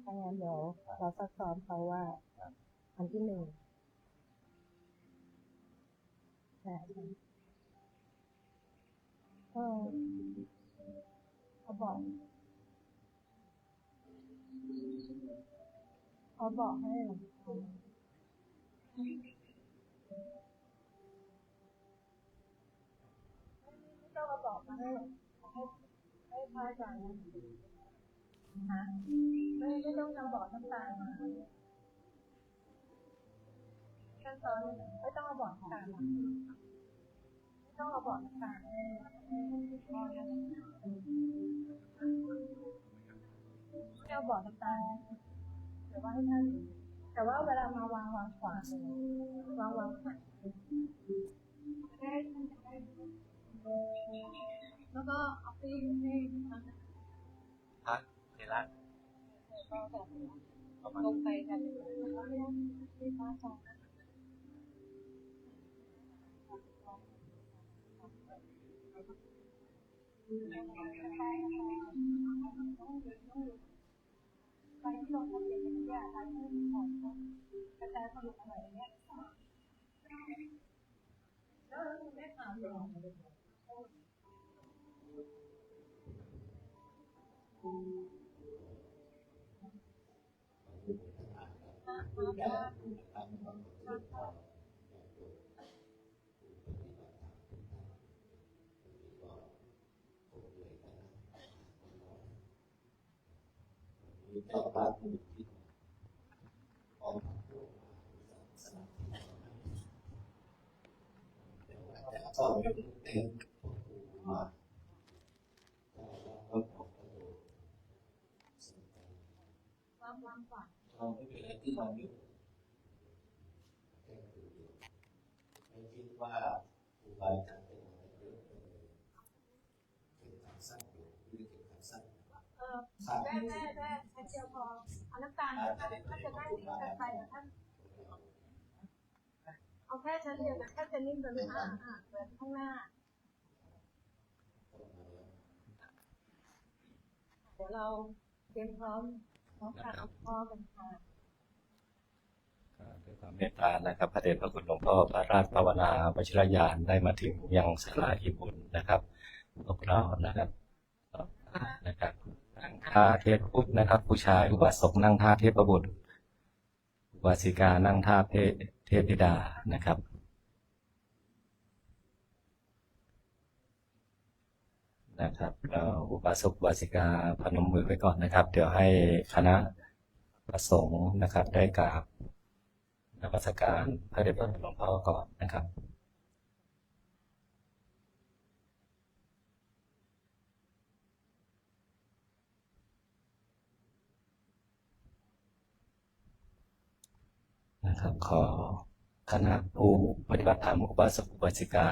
ถ้างั้นเดี๋ยวเราซักซ้อมเขาว่าอันที่หนึ่งใช่ก็เขาบอกให้ต้องมาบอกมาให้พระอาจารย์นะไม่ต้องนำบอกน้ำตาลมาขั้นตอนไม่ต้องมาบอกน้ำตาลมาไม่ต้องมาบอกน้ำตาลไม่เอาบอกน้ำตาลแต่ว่าให้ท่านแต่ว่าเวลามาวางขวาวางขวาแล้วก็เอาไปให้พักเทระลงไปกันที่พระอาจารย์ไปที่โรงเรียนเนี่ยไปที่ของกระจายผลิตอะไรเนี่ยแล้วไม่ถามเลยต่อไปก็ไม่ถึงมาวางก่อนเราไม่เป็นอะไรที่เราอยู่ไม่คิดว่าครูบาอาจารย์เป็นอะไรเยอะเลยเก็บขาสั้นอยู่หรือเก็บขาสั้นแม่เจียวพอเอาน้ำตาลถ้าจะได้ดีกันไปท่านเอาแค่ชั้นเดียวนะแค่จะนิ่มเลยเปิดข้างหน้าเดี๋ยวเราเตรียมพร้อมการพ่อกันค่ะด้วยความเมตตานะครับพระเดชพระคุณหลวงพ่อพระราชภาวนาวชิรญาณได้มาถึงยังศาลาอิบุญนะครับพวกเรานะครับนั่งท่าเทพบุตรนะครับผู้ชายอุบาสกนั่งท่าเทพบุตรอุบาสิกานั่งท่าเทพธิดานะครับเราอุบาสกอุบาสิกาพนมมือไว้ก่อนนะครับเดี๋ยวให้คณะประสงค์นะครับได้กราบนมัสการพระเดชพระคุณหลวงพ่อก่อนนะครับขอคณะผู้ปฏิบัติธรรมอุบาสกอุบาสิกา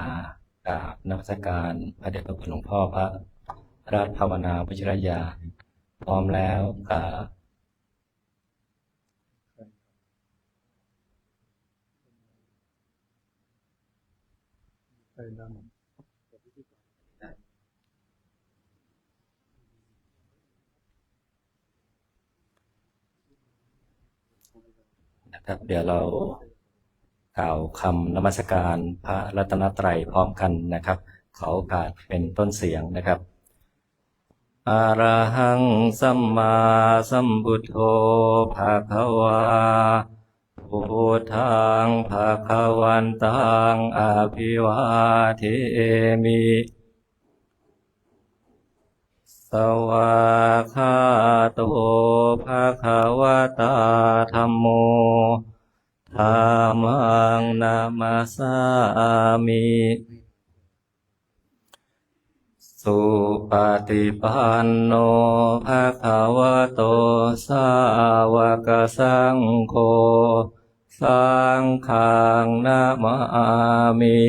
กราบนมัสการพระเดชพระคุณหลวงพ่อพระราชภาวนาวชิรญาณพร้อมแล้วนะครับเดี๋ยวเรากล่าวคำนมัสการพระรัตนตรัยพร้อมกันนะครับขอโอกาสเป็นต้นเสียงนะครับอะระหังสัมมาสัมพุทโธภะคะวาพุทธังภะคะวันตังอะภิวาเทมิสวากขาโตภะคะวะตาธัมโมธัมมังนามัสสามิสุปฏิปันโนภะคะวะโตสาวกสังโฆสังฆังนะมามิ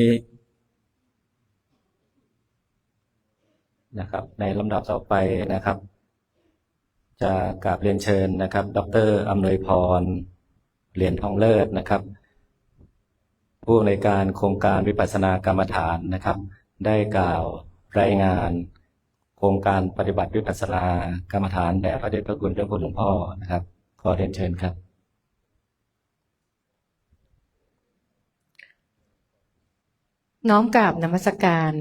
นะครับในลำดับต่อไปนะครับจะกราบเรียนเชิญนะครับดร.อำนวยพรเหรียญทองเลิศนะครับผู้อำนวยการโครงการวิปัสสนากรรมฐานนะครับได้กล่าวรายงาน โครงการปฏิบัติวิปัสสนากรรมฐานแด่พระเดชพระคุณเจ้าคุณหลวงพ่อนะครับขอเรียนเชิญครับน้อมกราบนมัสการ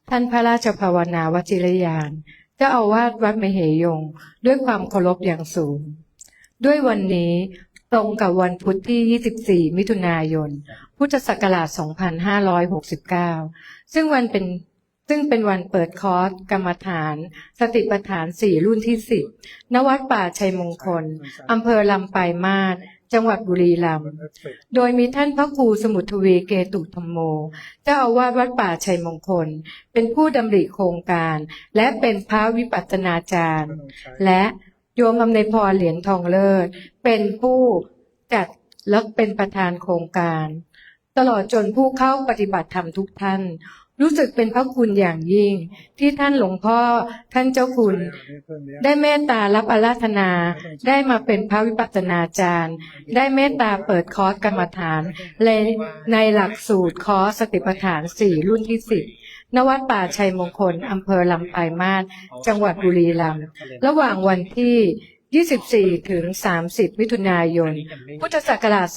ท่านพระราชภาวนาวชิรยานเจ้าอาวาสวัดมเหยงด้วยความเคารพอย่างสูงด้วยวันนี้ตรงกับวันพุธที่ 24 มิถุนายน พุทธศักราช 2569 ซึ่งเป็นวันเปิดคอร์สกรรมฐานสติปัฏฐาน 4 รุ่นที่ 10 ณ วัดป่าชัยมงคล อำเภอลำปลายมาศ จังหวัดบุรีรัมย์ โดยมีท่านพระครูสมุทรทวีเกตุธรรมโม เจ้าอาวาสวัดป่าชัยมงคล เป็นผู้ดำริโครงการ และเป็นพระวิปัสสนาจารย์ และโยมอำนวยพรเหรียญทองเลิศ เป็นผู้จัดและเป็นประธานโครงการ ตลอดจนผู้เข้าปฏิบัติธรรมทุกท่าน รู้สึกเป็นพระคุณอย่างยิ่งที่ท่านหลวงพ่อท่านเจ้าคุณได้เมตตารับอาราธนาได้มาเป็นพระวิปัสสนาจารย์ได้เมตตาเปิดคอร์สกรรมฐานในหลักสูตรคอร์สสติปัฏฐาน 4 รุ่นที่ 10 ณ วัดป่าชัยมงคลอำเภอลำปลายมาศจังหวัดบุรีรัมย์ระหว่างวันที่ 24 ถึง 30 มิถุนายน พุทธศักราช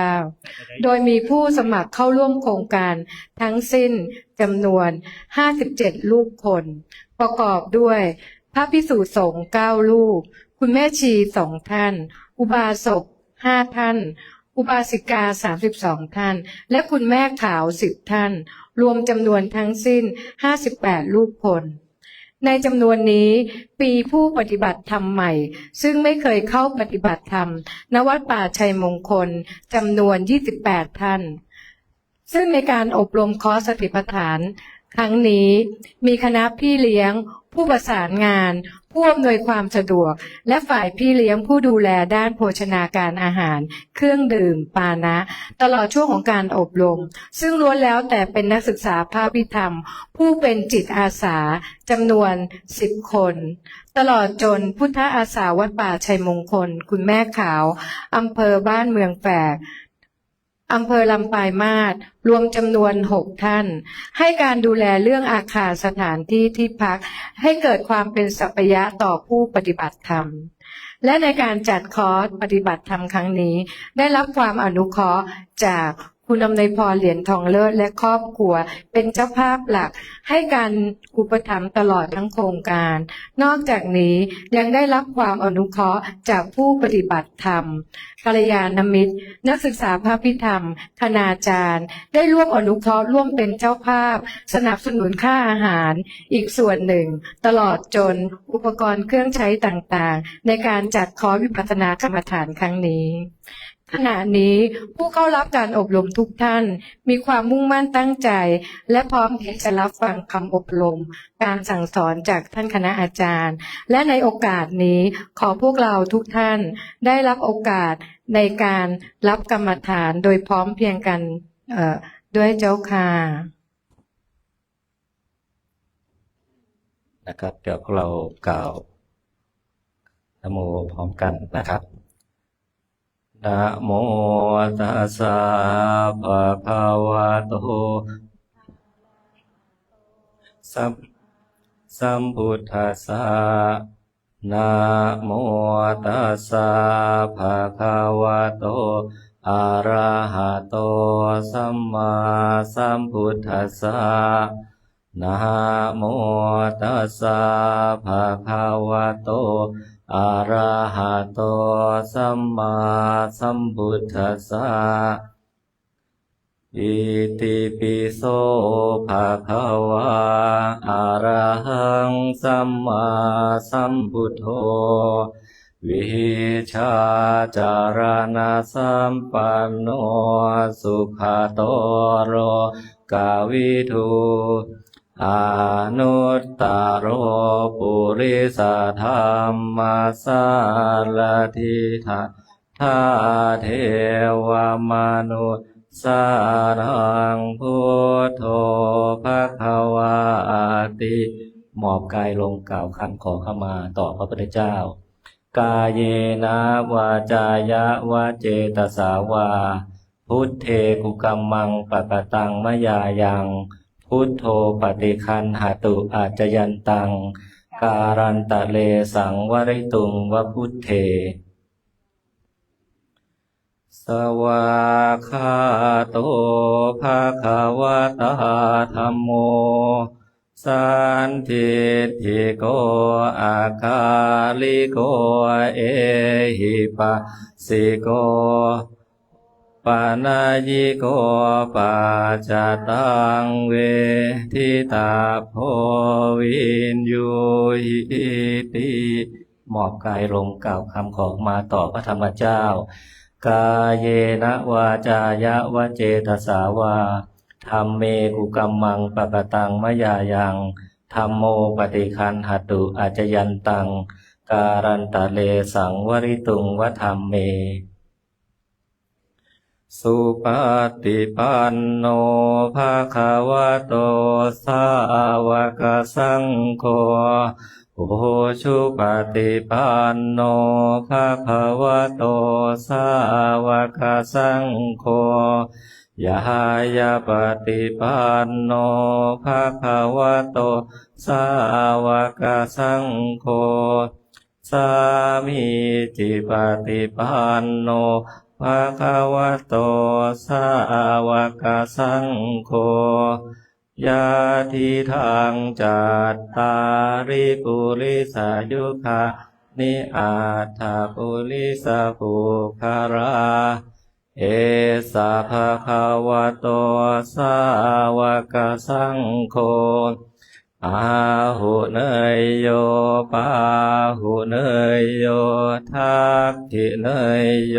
2569 โดยมีผู้สมัครเข้าร่วมโครงการทั้งสิ้นจำนวน 57 รูปคน ประกอบด้วยพระภิกษุสงฆ์ 9 รูป คุณแม่ชี 2 ท่าน อุบาสก 5 ท่าน อุบาสิกา 32 ท่าน และคุณแม่ขาว 10 ท่าน รวมจำนวนทั้งสิ้น 58 รูปคนในจำนวนนี้ปีผู้ปฏิบัติธรรมใหม่ซึ่งไม่เคยเข้าปฏิบัติธรรมณวัดป่าชัยมงคลจำนวน 28 ท่านซึ่งในการอบรมคอร์สสติปัฏฐานครั้งนี้มีคณะพี่เลี้ยงผู้ประสานงานผู้อำนวยความสะดวกและฝ่ายพี่เลี้ยงผู้ดูแลด้านโภชนาการอาหารเครื่องดื่มปานะตลอดช่วงของการอบรมซึ่งล้วนแล้วแต่เป็นนักศึกษาภาควิธรรมผู้เป็นจิตอาสาจำนวน10 คนตลอดจนพุทธอาสาวัดป่าชัยมงคลคุณแม่ขาวอำเภอบ้านเมืองแฝกอำเภอลำปลายมาศรวมจำนวน6 ท่านให้การดูแลเรื่องอาคารสถานที่ที่พักให้เกิดความเป็นสัพยะต่อผู้ปฏิบัติธรรมและในการจัดคอร์สปฏิบัติธรรมครั้งนี้ได้รับความอนุเคราะห์จากคุณอำนวยพรเหรียญทองเลิศและครอบครัวเป็นเจ้าภาพหลักให้การอุปถัมภ์ตลอดทั้งโครงการนอกจากนี้ยังได้รับความอนุเคราะห์จากผู้ปฏิบัติธรรมกัลยาณมิตรนักศึกษาพระพิธรรมคณาจารย์ได้ร่วมอนุเคราะห์ร่วมเป็นเจ้าภาพสนับสนุนค่าอาหารอีกส่วนหนึ่งตลอดจนอุปกรณ์เครื่องใช้ต่างๆในการจัดคอร์สวิปัสสนากรรมฐานครั้งนี้ขณะนี้ผู้เข้ารับการอบรมทุกท่านมีความมุ่งมั่นตั้งใจและพร้อมที่จะรับฟังคำอบรมการสั่งสอนจากท่านคณะอาจารย์และในโอกาสนี้ขอพวกเราทุกท่านได้รับโอกาสในการรับกรรมฐานโดยพร้อมเพรียงกันด้วยเจ้าค่ะนะครับเดี๋ยวพวกเรากล่าวนะโมพร้อมกันนะครับนะโมตัสสะภะคะวะโตสัมพุทธัสสะนะโมตัสสะภะคะวะโตอะระหะโตสัมมาสัมพุทธัสสะนะโมตัสสะภะคะวะโตอะระหะโตสัมมาสัมพุทธัสสะอิติปิโสภะคะวะอะระหังสัมมาสัมพุทโธวิชาจารณะสัมปันโนสุขโตโรกาวิทูอนุตตโรปุริสธรรมสารถิธาเทวมนุษย์สารังพุทโธภควาติมอบกายลงกล่าวคำขอขมาต่อพระพุทธเจ้ากายเยนะวาจายะวะเจตสาวาพุทเทกุกัมมังปะกตังมะยายัง พุทโธปฏิคันหตุอาจยันตังการันตะเลสังวริตุงวพุทเทสวากขาโตภะคะวะตาธัมโมสันทิฏฐิโกอาคาลิโกเอหิปัสสิโกปานายิโกปัจจตังเวทิตาโพวินยูหิติมอบกายลงกล่าวคำขอมาต่อพระธรรมเจ้ากายเยนะวาจายะวเจตสาวาธัมเมกุกัมมังปะกตังมะยายังธัมโมปฏิคันหตุอาจยันตังการันตะเลสังวริตุงวธัมเมสุปฏิปันโนภะคะวะโตสาวกสังโฆโอชุปฏิปันโนภะคะวะโตสาวกสังโฆยายาปฏิปันโนภะคะวะโตสาวกสังโฆสามีจิปฏิปันโนภะคะวะโตสาวกสังโฆยะทิทางจัตตาริปุริสายุคานิอาถาปุริสปุคาราเอสะภะคะวะโตสาวกสังโฆอาหุเนยโยปาหุเนยโยทักขิเนยโย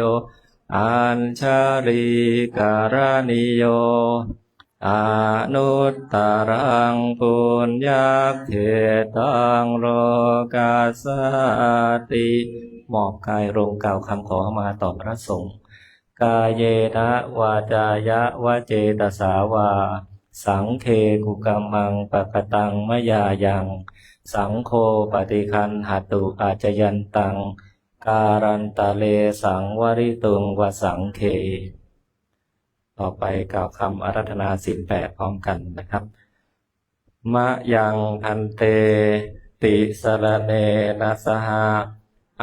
อัญชาริการณิโยอนุตตรังปุญญเขตังโลกัสสติมอบกายลงกล่าวคำขอมาต่อพระสงฆ์กายเยนะวาจายะวเจตสาวาสังเคกุกัมมังปะกตังมะยายังสังโฆปฏิคันหตุอาจยันตังการันตะเลสังวริตุงวสังเคต่อไปกล่าวคำอาราธนาศีล 8พร้อมกันนะครับมะยังพันเตติสรณเนนะสห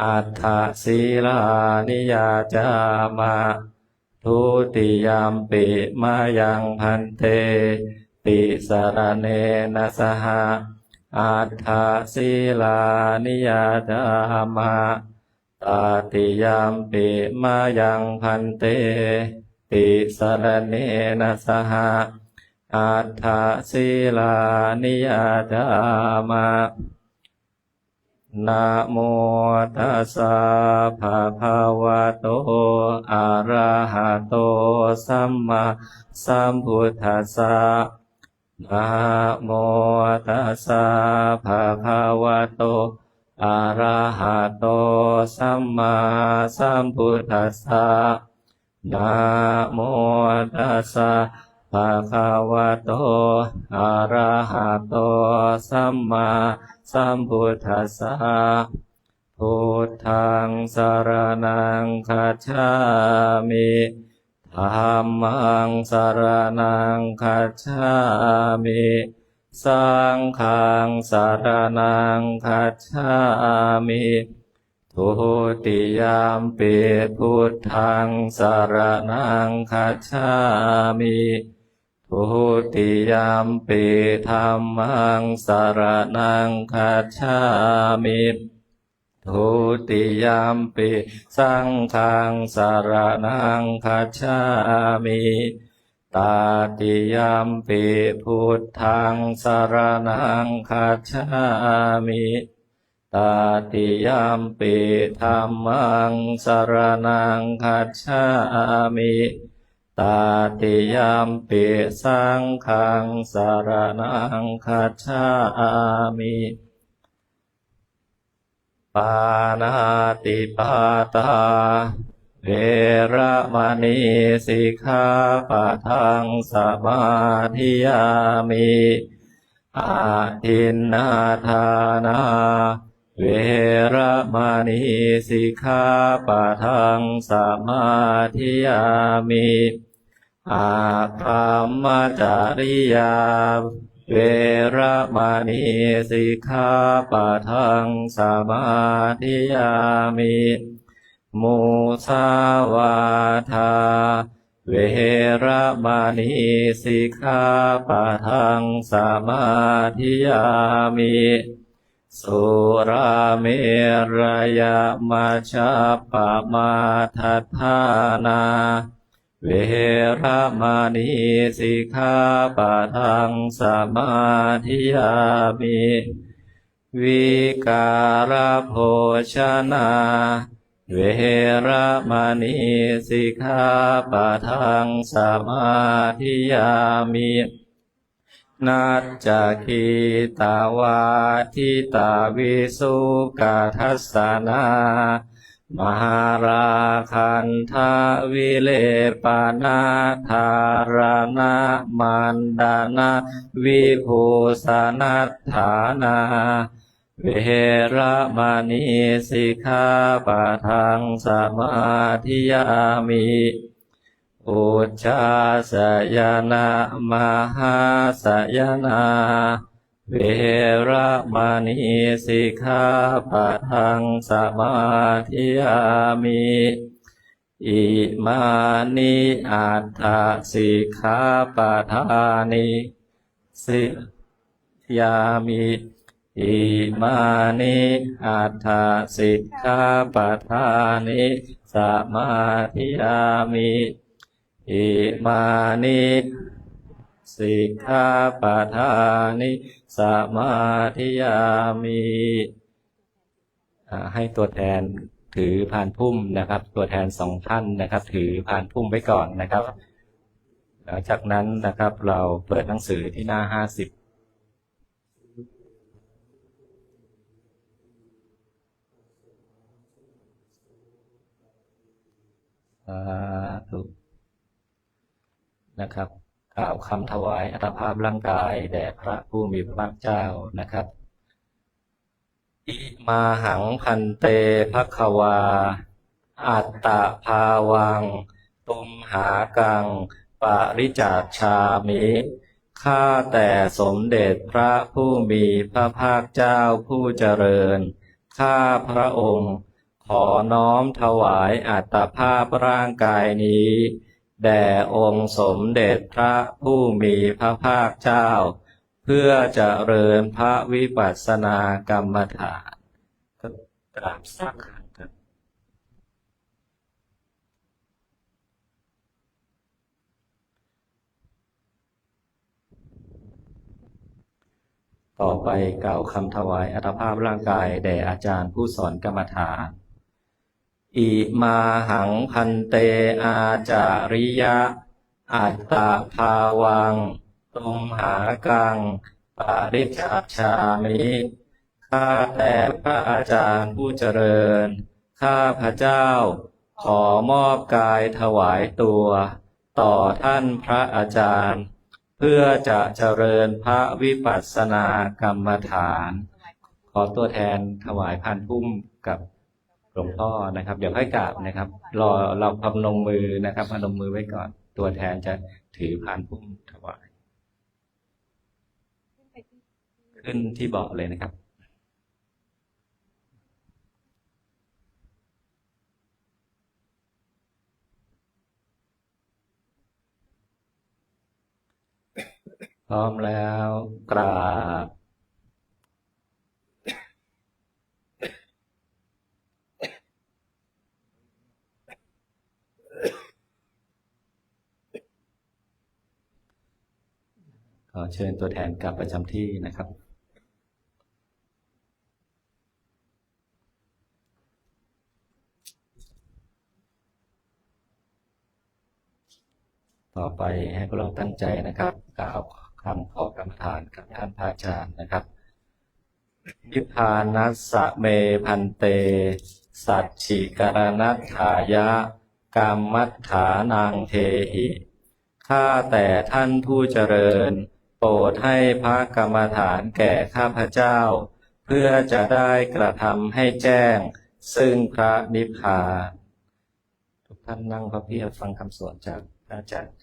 อัฏฐศีลานิยาจามะทุติยามปิมายังพันเตติสรณเนนะสหอัฏฐศีลานิยาจามะตติยามปิมายังพันเตติสรณเนนะสหอัฏฐศีลานิยาจามะนะโมตัสสะภะคะวะโตอะระหะโตสัมมาสัมพุทธัสสะนะโมตัสสะภะคะวะโตอะระหะโตสัมมาสัมพุทธัสสะนะโมตัสสะภะคะวะโตอะระหะโตสัมมาสัมพุทธัสสะพุทธังสรณังคัจฉามิธัมมังสรณังคัจฉามิสังฆังสรณังคัจฉามิทุติยามปิพุทธังสรณังคัจฉามิทุติยามปิธัมมังสรณังคัจฉามิทุติยามปิสังฆังสรณังคัจฉามิตติยามปิพุทธังสรณังคัจฉามิตติยามปิธัมมังสรณังคัจฉามิตติยามปิสังฆังสรณังคัจฉามิปานาติปาตาเวระมณีสิกขาปะทังสมาธิยามิอาทินนาทานาเวระมณีสิกขาปะทังสมาธิยามิ อาคามจาริยาเวระมณีสิกขาปะทังสมาธิยามิมุสาวาทาเวระมณีสิกขาปะทังสมาธิยามิสุราเมรยมัชฌัปปมาทัฏฐานาเวระมณีสิกขาปะทังสมาธิยามิวิการโภชนาเวระมณีสิกขาปะทังสมาธิยามินัจจคีตาวาทิตาวิสุกทัสสนามหาราคันธาวิเลปนาธารณะมันดานะวิภูสนัฏฐานาเวระมณีสิกขาปะทังสมาธิยามิอุจจาสยนะมหาสยนาเวระมณีสิกขาปะทังสมาธิยามิอิมานิอัตถสิกขาปะทานิสิยามิอิมานิอัตถสิกขาปะทานิสมาธิยามิอิมานิสิกขาปะทานิสมาธิยามิให้ตัวแทนถือพานพุ่มนะครับตัวแทน2 ท่านนะครับถือพานพุ่มไว้ก่อนนะครับหลังจากนั้นนะครับเราเปิดหนังสือที่หน้า50ถูกนะครับกล่าวคำถวายอัตภาพร่างกายแด่พระผู้มีพระภาคเจ้านะครับอิมาหังพันเตภควาอัตตภาวังตุมหากังปริจาชามิข้าแต่สมเด็จพระผู้มีพระภาคเจ้าผู้เจริญข้าพระองค์ขอน้อมถวายอัตภาพร่างกายนี้แด่องค์สมเด็จพระผู้มีพระภาคเจ้าเพื่อเจริญพระวิปัสสนากรรมฐานกราบสักการะต่อไปกล่าวคำถวายอัตภาพร่างกายแด่อาจารย์ผู้สอนกรรมฐานอิมาหังพันเตอาจาริยะอัตตภาวังตุมหากังปริจาชามิข้าแต่พระอาจารย์ผู้เจริญข้าพระเจ้าขอมอบกายถวายตัวต่อท่านพระอาจารย์เพื่อจะเจริญพระวิปัสสนากรรมฐานขอตัวแทนถวายพานพุ่มกับหลวงพ่อนะครับเดี๋ยวค่อยกราบนะครับรอเราพนมมือนะครับพนมมือไว้ก่อนตัวแทนจะถือพานพุ่มถวายขึ้นที่เบาะเลยนะครับพร้อมแล้วกราบขอเชิญตัวแทนกลับประจำที่นะครับต่อไปให้พวกเราตั้งใจนะครับกล่าวคำขอกรรมฐานกับท่านพระอาจารย์นะครับนิพพานัสสะเมพันเตสัจฉิกรณัฏฐายะกรรมัฏฐานังเทหิข้าแต่ท่านผู้เจริญโปรดให้พระกรรมฐานแก่ข้าพเจ้าเพื่อจะได้กระทำให้แจ้งซึ่งพระนิพพานทุกท่านนั่งพระเพียรฟังคำสอนจากพระอาจารย์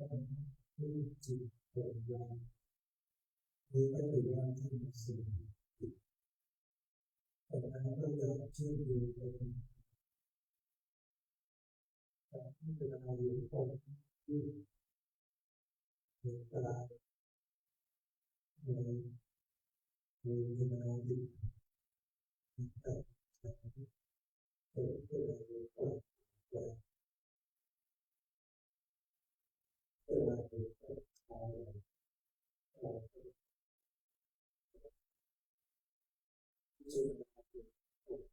ที่จิตเกิดว่านี่ก็คือว่าที่มีสิ่งแต่การก็จะเชื่อมโยงกันแต่ที่เป็นอายุของที่ในตลาดในเวลาที่แต่เกิดขึ้นในตัวแต่เวลาที่เรา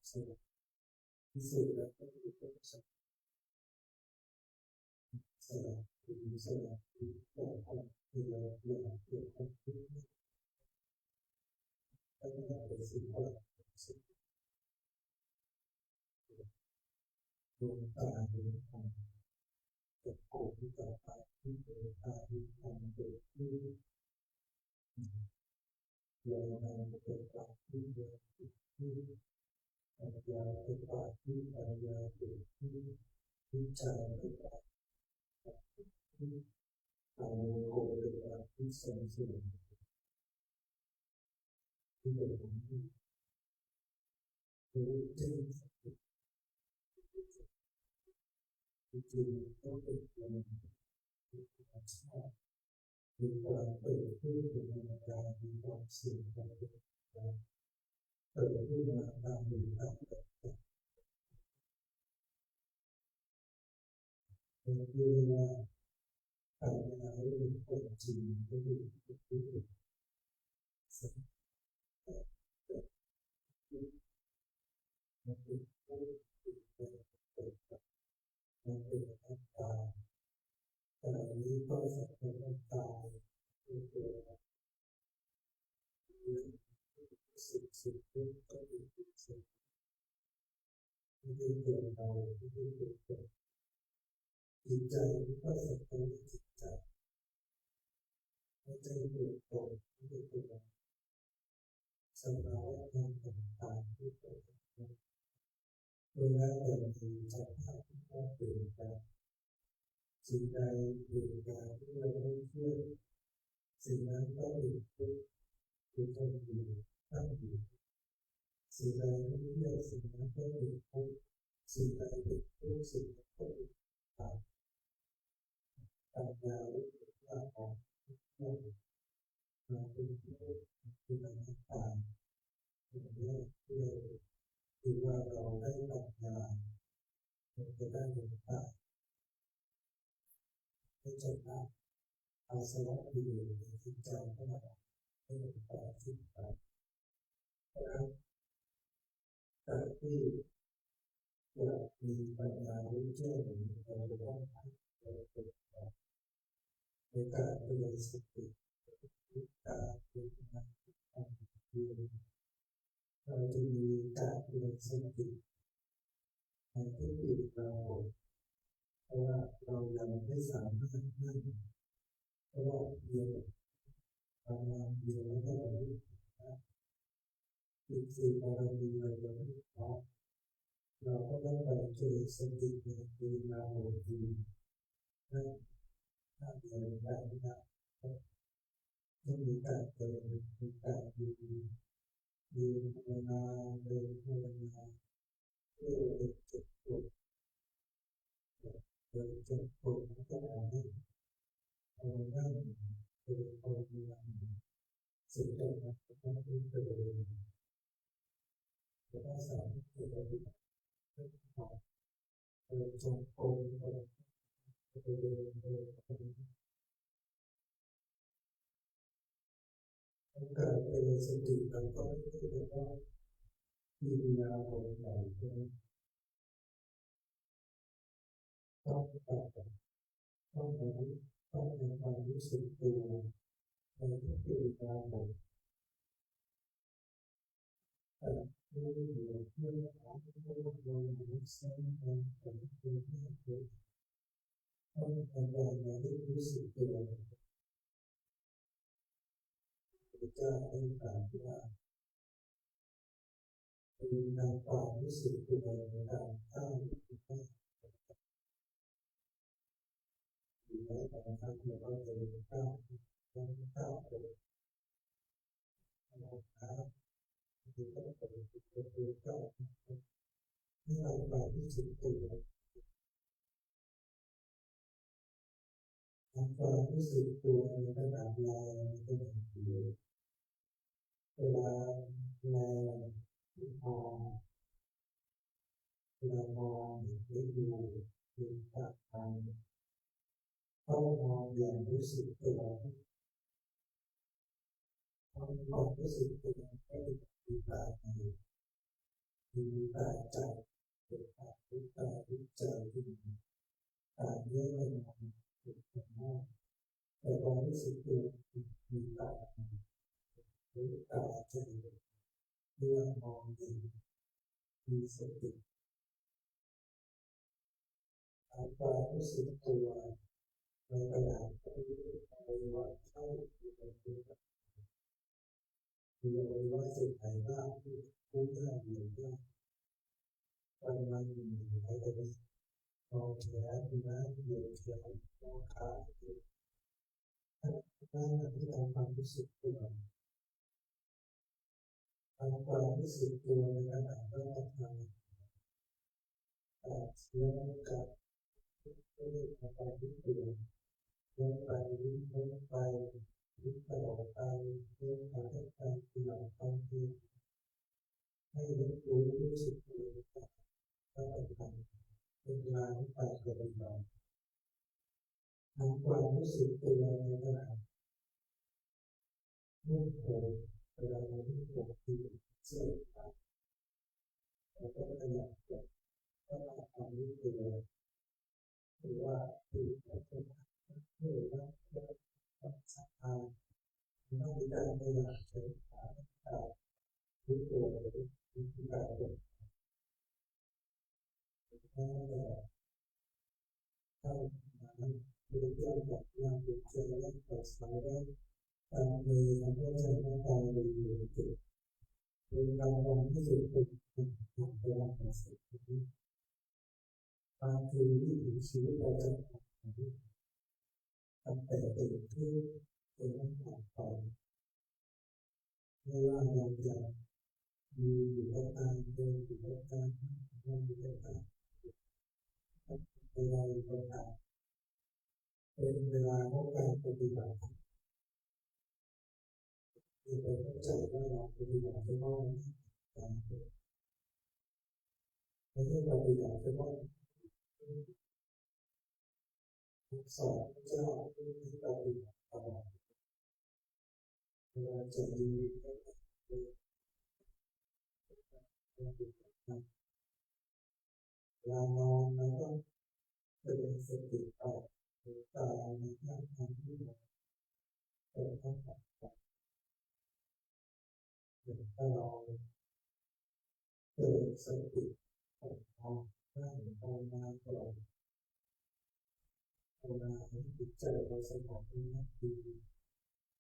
จะพิสูจน์แล้วก็คือต้องสัมผัสคือสละคือต้องทำคือเราเรื่องเกี่ยวกับที่ต้องเป็นสิ่งที่เราสิ่งดวงตาดวงธรรมจะโผล่ที่ต่อไปที่ดวงตาดวงธรรมเกิดขึ้นเราเกิดจากที่เกิดขึ้นปัญญาเกิดจากที่ปัญญาเกิดขึ้นวิจารณ์เกิดจากที่เอาโกเกิดจากที่สมส่วนที่เกิดขึ้นรู้จริงจริงต้องเป็นความธรรมชาติมีความเปิดขึ้นเป็นธรรมดามีความเสื่อมไปเปิดขึ้นมาตามมีตามเกิดเป็นเรื่องว่าปัญญาเรื่องความจริงก็คือสังเกตมันเป็นผู้มันเป็นอัตตาแต่อันนี้ก็สักเป็นอัตตาคือตัวสิ่งที่ก็เป็นสิ่งที่เป็นตัวเราที่เป็นตัวจิตใจก็สักเป็นจิตใจไม่ใช่ตัวตนไม่ใช่ตัวสภาวะธรรมต่างๆที่เกิดขึ้นเวลาแต่ละทีสภาพที่ต้องเปลี่ยนแปลงสิ่งใดเปลี่ยนแปลงที่เราไม่เชื่อสิ่งนั้นต้องเป็นทุกข์คือต้องอยู่ตั้งอยู่สิ่งใดไม่เชื่อสิ่งนั้นต้องเป็นทุกข์สิ่งใดเป็นทุกข์สิ่งนั้นต้องเป็นตายปัญญาหรือญาของเราเป็นทุกข์คือการตายอย่างนี้คือว่าเราได้ปัญญาจะได้เห็นตายให้ใจละอาสวะกิเลสในจิตใจของเราให้มันปราศจากไปการที่จะมีปัญญารู้แจ้งเราจะต้องในการเจริญสติการฝึกงานการเรียนเราจะมีการเจริญสติในที่ปิดเราเพราะว่าเรายังไม่สามารถนั่งเพราะว่าเรียนประมาณเดียวแล้วก็เราอีกสี่บารมีเราจะไม่พอเราก็ต้องไปเจริญสติในปีนาโหตีนั่นถ้าเดินได้ไม่ได้ต้องมีการเดินมีการยืนภาวนาเดินภาวนาเพื่อเดินจบจบเดินจบจบแล้วก็เอาให้เอานั่งเดินภาวนาสิ่งใดมันก็ต้องเป็นเดินแล้วก็สามารถเดินได้เดินจงกรมเดินการเจริญสติเราก็ไม่ได้เรียกว่ามีปัญญาโง่ใหญ่ต้องมีความรู้สึกตัวในที่เป็นการหมดแต่ไม่ได้เหลือเพื่อนของเราเราไม่ใช่เป็นคนที่ต้องทำงานในที่รู้สึกตัวพระเจ้าให้การว่าเป็นการความรู้สึกตัวในการตั้งหรือแม้แต่ นะครับเราก็จะก้าวก้าวไปนะครับคือก็คือก้าวให้เราแบบที่สุดตัวความรู้สึกตัวในระดับแรงในระดับผิวเวลาแรงมองเวลามองหรือดูหรือตัดทางต้องมองอย่างรู้สึกตัวต้องมองรู้สึกตัวก็คือตามีตาใจเป็นตารู้ตารู้ใจที่ตาเยอะเลยเป็นมากแต่ความรู้สึกตัวมีตารู้ตาใจเมื่อมองเห็นมีสติความรู้สึกตัวในขณะที่อวัยวะเข้าอยู่ในตัวมีอวัยวะส่วนไหนบ้างที่รู้ได้หรือไม่วันวันหนึ่งในแต่ละมองแขนดูนะเหยียดแขนมองขานั่นที่ทำความรู้สึกตัวทำความรู้สึกตัวในขณะที่เราทำเรื่องกับเรื่องความรู้สึกตัวลงไปลงไปลึกตลอดไปเรื่องการให้การเปลี่ยนความเปลี่ยนให้รู้สึกตัวก็ทำเป็นงานไปเกิดขึ้นทำความรู้สึกตัวในขณะนุ่งห่มเวลาเรานุ่งห่มคือเสื้อผ้าแล้วก็ขยับตัวก็ความรู้ตัวหรือว่าคือการเป็นหรือว่าความสัมพันธ์ไม่มีการพยายามใช้รู้ตัวหรือการเป็นถ้าคือเรื่องแบบงานเป็นเชิงและภาษาได้การมีความเข้าใจในการเรียนรู้คือการมองที่สุดเป็นการพยายามภาษาการคือวิถีชีวิตประจำวันตั้งแต่เด็กที่เป็นนักผ่านไปไม่ว่าเราจะมีอยู่กับการเดินอยู่กับการนั่งอยู่กับการเวลาอยู่กับการเป็นเวลาของการปฏิบัติที่เราเข้าใจว่าเราปฏิบัติเฉพาะการไม่ใช่ปฏิบัติเฉพาะสอนเจ้าที่ปฏิบัติตลอดเวลาจะดีเวลานอนเราก็เป็นสติออกตาในการทำที่เราต้องทำถ้าเราเกิดสติออกได้ภาวนาตลอดภาวนาให้จิตใจเราสงบนิ่งดี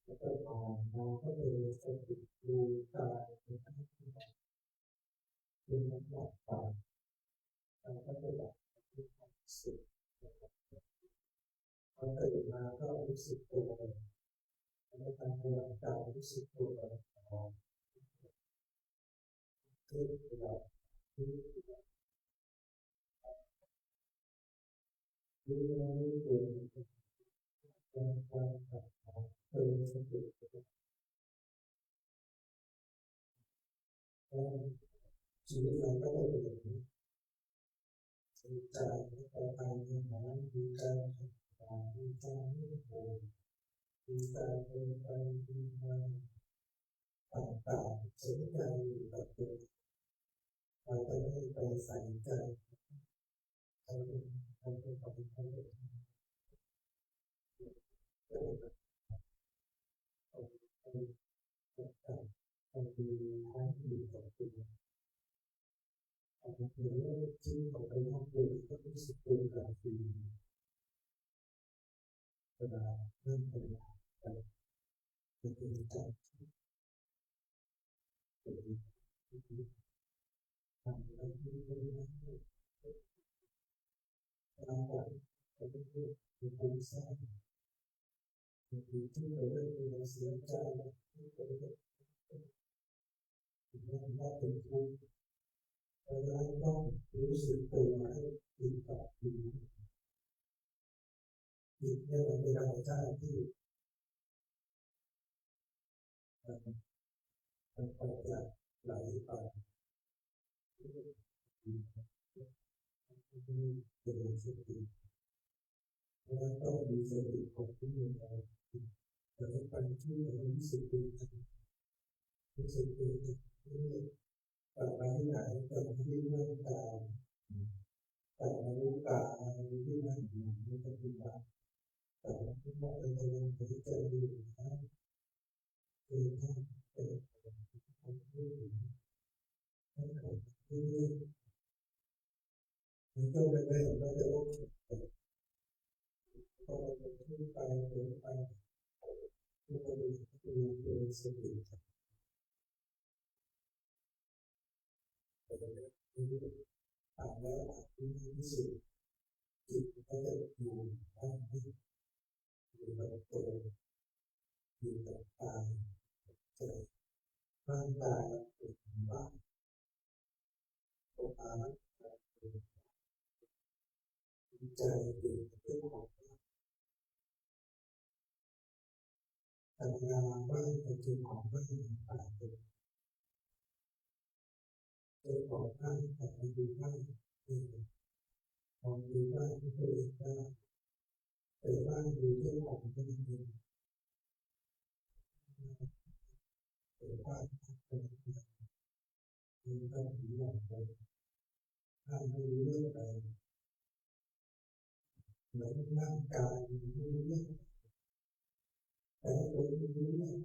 แล้วก็อ่อนมองก็เลยสติดูกายเป็นทั้งที่เป็นทั้งหลับตาแล้วก็จะหลับที่ความสุขพอตื่นมาก็รู้สึกตัวแล้วการพลังกายรู้สึกตัวของที่เราที่เรารู้ตัวเป็นการตัดเป็นสติชีวิตเราก็จะเป็นจิตใจไปทางนี้นะมีการมีการรู้ตัวมีการเป็นไปมีการต่างๆสนใจอยู่กับตัวเราจะไม่ไปใส่ใจเราเป็นความเป็นไปเราดูทั้งอยู่กับตัวหรือที่เราไปห้องเรียนก็รู้สึกตัวกับตัวเวลาเริ่มปฏิบัติไปเป็นใจทำอะไรที่ไม่ได้ทำอะไรที่ไม่ได้เป็นผู้สร้าง ทีที่เราได้เราเสียใจที่เราได้ว่าเป็นทุกข์เพราะฉะนั้นต้องรู้สึกตัวให้ติดต่อจิตเนี่ยมันเป็นธรรมชาติที่มันออกจากไหลไปเป็นสติแล้วก็มีสติของที่มีเราแต่ในการที่เรารู้สึกตัวรู้สึกตัวที่กลับมาที่ไหนกลับมาที่ร่างกายกลับมารู้กายที่นั่งอยู่ในปัจจุบันแต่ว่าที่มองไปในลมหายใจอยู่นะเป็นท่าเป็นของที่ให้เราเรื่อยๆในช่วงแรกๆเราจะรู้พอเราขึ้นไปเดินไปที่เราดูเป็นสติอ่านแล้วอ่านที่สุดจิตก็จะอยู่ได้อยู่กับตัวอยู่กับกายใจร่างกายเป็นบ้านตัวอาใจเป็นเรื่องของการงานบ้านเป็นเรื่องของบ้านต่างๆเรื่องของบ้านแต่ไปดูบ้านมองดูบ้านที่ตัวเองได้แต่บ้านดูเรื่องของตัวเองแต่บ้านเป็นมันต้องมีอย่างไรถ้าไม่รู้เรื่องอะไรเหมือนร่างกายไม่รู้เรื่องแต่ตัวรู้เรื่อง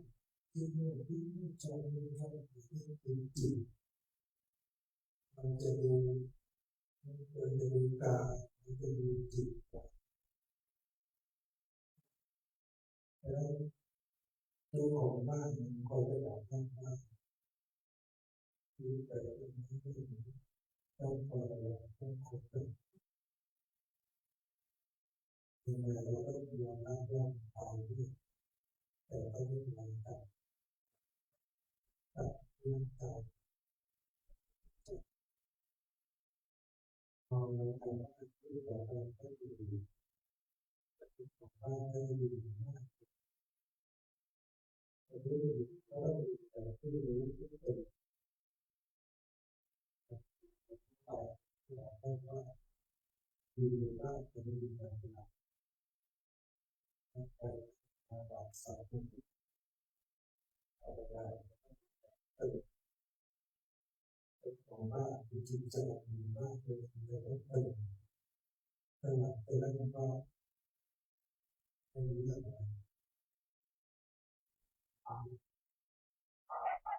ที่เมื่อที่ใจมันเข้าไปเป็นจิตมันจะดูกายมันจะดูจิตแล้วตัวของบ้านมันคอยไปบอกท่านว่าที่แต่ละคนต้องคอยต้องคอยยังไงเราก็ยอมรับว่าตายด้วยแต่ก็ไม่เป็นไรกับเรื่องกายมองในทางที่เราก็ดีของบ้านก็ดีมากแต่ที่ก็แต่ที่รู้ที่เป็นแต่เราต้องว่าดีบ้างจะดีแบบนั้นไปมาบอกสาวผู้เอาไปได้ของบ้านจริงๆจะดีมากเลยแต่ต้องตื่นขณะตื่นแล้วก็ไม่รู้เรื่องอะไร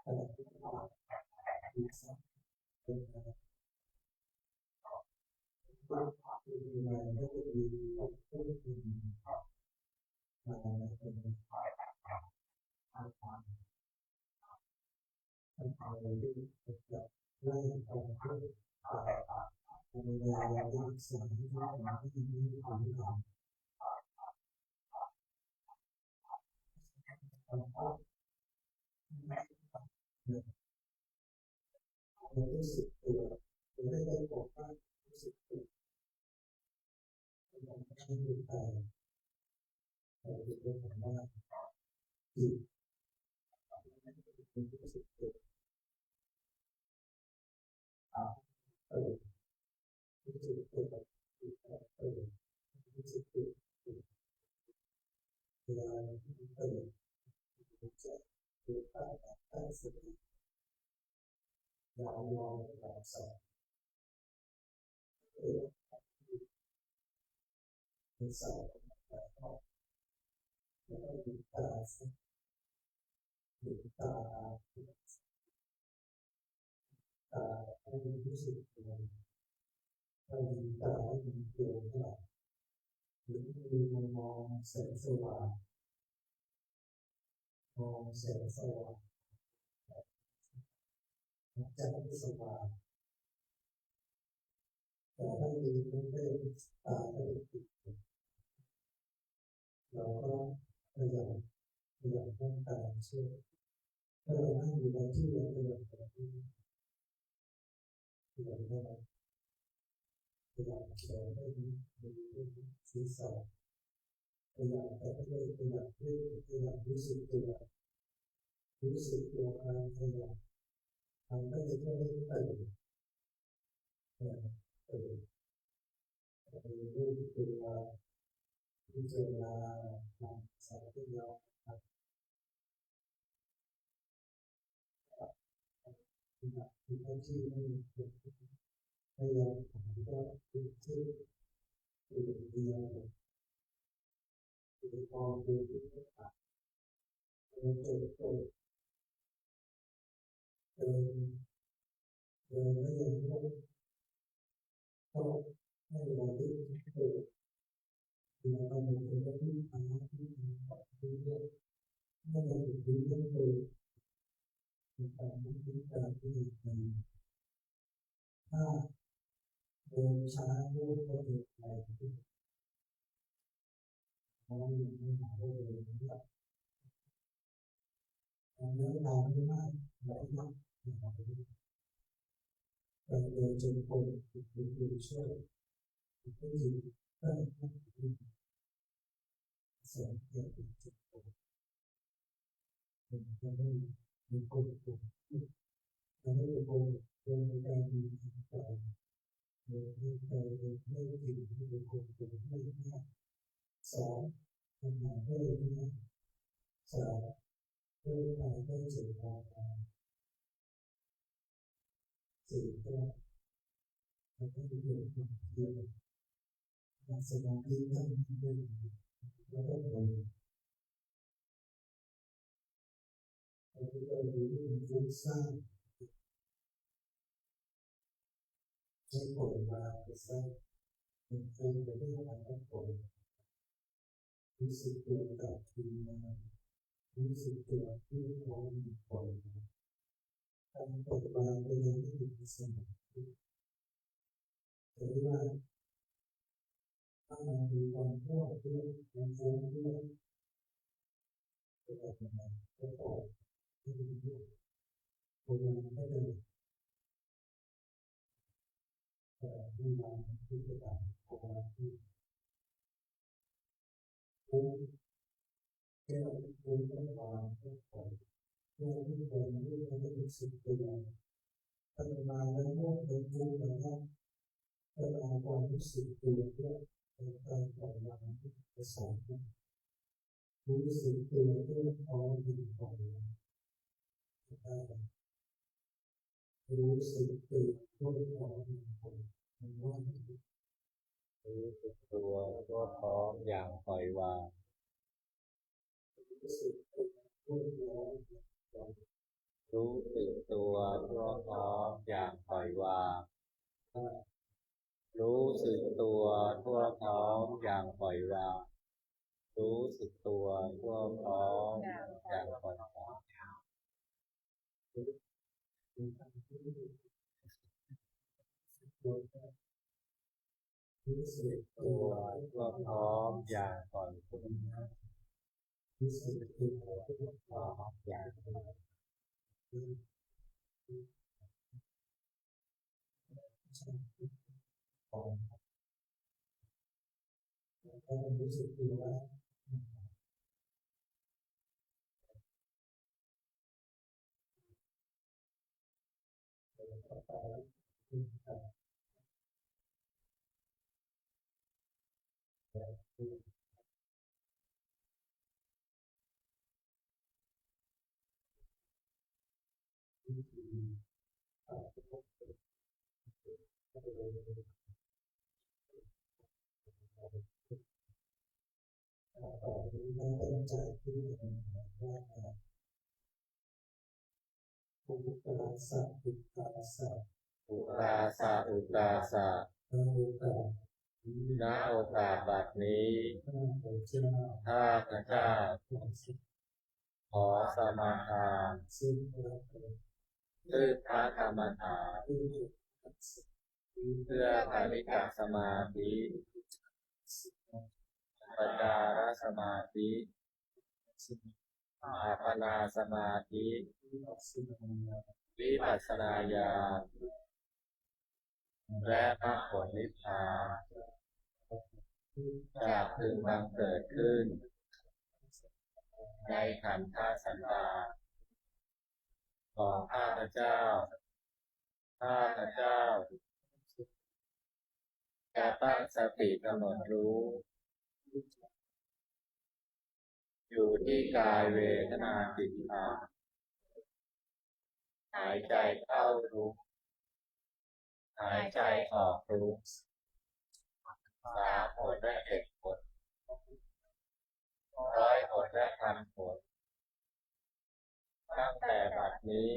ขณะที่ดีสักเป็นอะไรที่ดีมาก็จะดีก็จะดีมาเป็นอะไรที่จะไล่ไปในเวลาที่สิ่งที่เราที่มีความหวังเรารู้สึกตัวเราไม่ได้บอกว่ารู้สึกตัวเราไม่ได้ดูไปเราเป็นเรื่องของว่าจิตรู้สึกตัวรู้สึกตัวรู้สึกตัวเวลาที่จะดูไปตั้งสติเราลองแบบสอบเป็นสอบแบบออกแล้วก็ดูตาดูตาให้รู้สึกตัวให้ดูตาให้ดูตัวเท่าไหร่หรือดูมันมองแสงสว่างมองแสงสว่างใจไม่สว่างแต่ถ้ามีมันเป็นตาไม่ติดเราก็ ขยับร่างกายเช่นถ้าเรานั่งอยู่ในที่เราขยับแบบนี้ขยับได้ขยับแขนได้ดีศีรษะขยับแต่ไม่ได้ขยับเรื่อยขยับรู้สึกตัวการขยับทำให้จะได้ตื่นรู้ตัวพิจารณาสติที่เราที่ที่ให้เราทำก็คือชื่อเดียวพอดูที่เราเดินไม่ยังก็ให้เราได้เราทำเป็นที่ทำที่เรื่อยไม่เราถึงที่เรื่องเลยการที่การที่ถ้าเดินช้าลูกก็เดินไปเพราะไม่หาเรื่องเลยอันนี้เราไม่มากเราไม่เราเดินจนคนดูช่วยผู้หญิงก็เสียงเกิดจุดเราไม่มีคนเราไม่มีคนเดินในการมีใจเดินในใจไม่ถึงที่เป็นคนไม่มากสองทำงานได้ไม่สามเพื่อการได้เจริญงานสี่ก็เราได้ประโยชน์เดียวการสมาธิตั้งมั่นแล้วก็ลงเราก็รู้ว่ามันฟุ้งซ่านใช้ผลมาไปสร้างมันฟุ้งไปด้วยการตั้งผลรู้สึกตัวกับทีมารู้สึกตัวที่พร้อมมีผลการปลดวางไปยังไม่ถึงสมาธิแต่ว่าถ้ามันมีความทั่วด้วยความฟุ้งด้วยจะออกมาก็ออกไม่ดีด้วยคนมันก็เลยที่มาที่จะทำออกมาที่ฟุ้งแก้ฟุ้งต้องวางต้องปล่อยแก้ที่คนรู้เขาไม่รู้สึกตัวถ้ามาแล้วพวกเป็นฟุ้งนะครับก็เอาความรู้สึกตัวด้วยการปล่อยวางผสมรู้สึกตัวด้วยเอาดีปล่อยวางรู้สึกตัวด้วยเอาดีปล่อยวางว่ารู้สึกตัวทั่วพร้อมอย่างปล่อยวางรู้สึกตัวด้วยเอารู้สึกตัวทั่วพร้อมอย่างปล่อยวางรู้สึกตัวทั่วพร้อมอย่างปล่อยวางรู้สึกตัวทั่วพร้อมอย่างปล่อยวางรู้สึกตั ตัว วทั่วพร้อมอย่างปล่อยวาง รู้สึกตัวทั่วพร้อมอย่างปล่อยวางรู้สึกตัวเราตั้งใจที่จะว่าอุปกาสะอุปกาสะ อุตาสะอุตาสะ โอกาส ณโอกาสบัดนี้ ข้าพเจ้า ข้าพเจ้าขอสมาทาน ซึ่งพระ ซึ่งพระกรรมฐาน ผู้ เพื่อคานิกะสมาธิปัญญารสมาธิ อัปปนาสมาธิวิปัสสนาญาณและมรรคผลนิพพานจะพึงบังเกิดขึ้นในขันธสันดานของข้าพเจ้าจะตั้งสติกำหนดรู้อยู่ที่กายเวทนาจิตธรรมหายใจเข้ารู้หายใจออกรู้3 หนและ7 หน100 หนและ1,000 หนตั้งแต่บัดนี้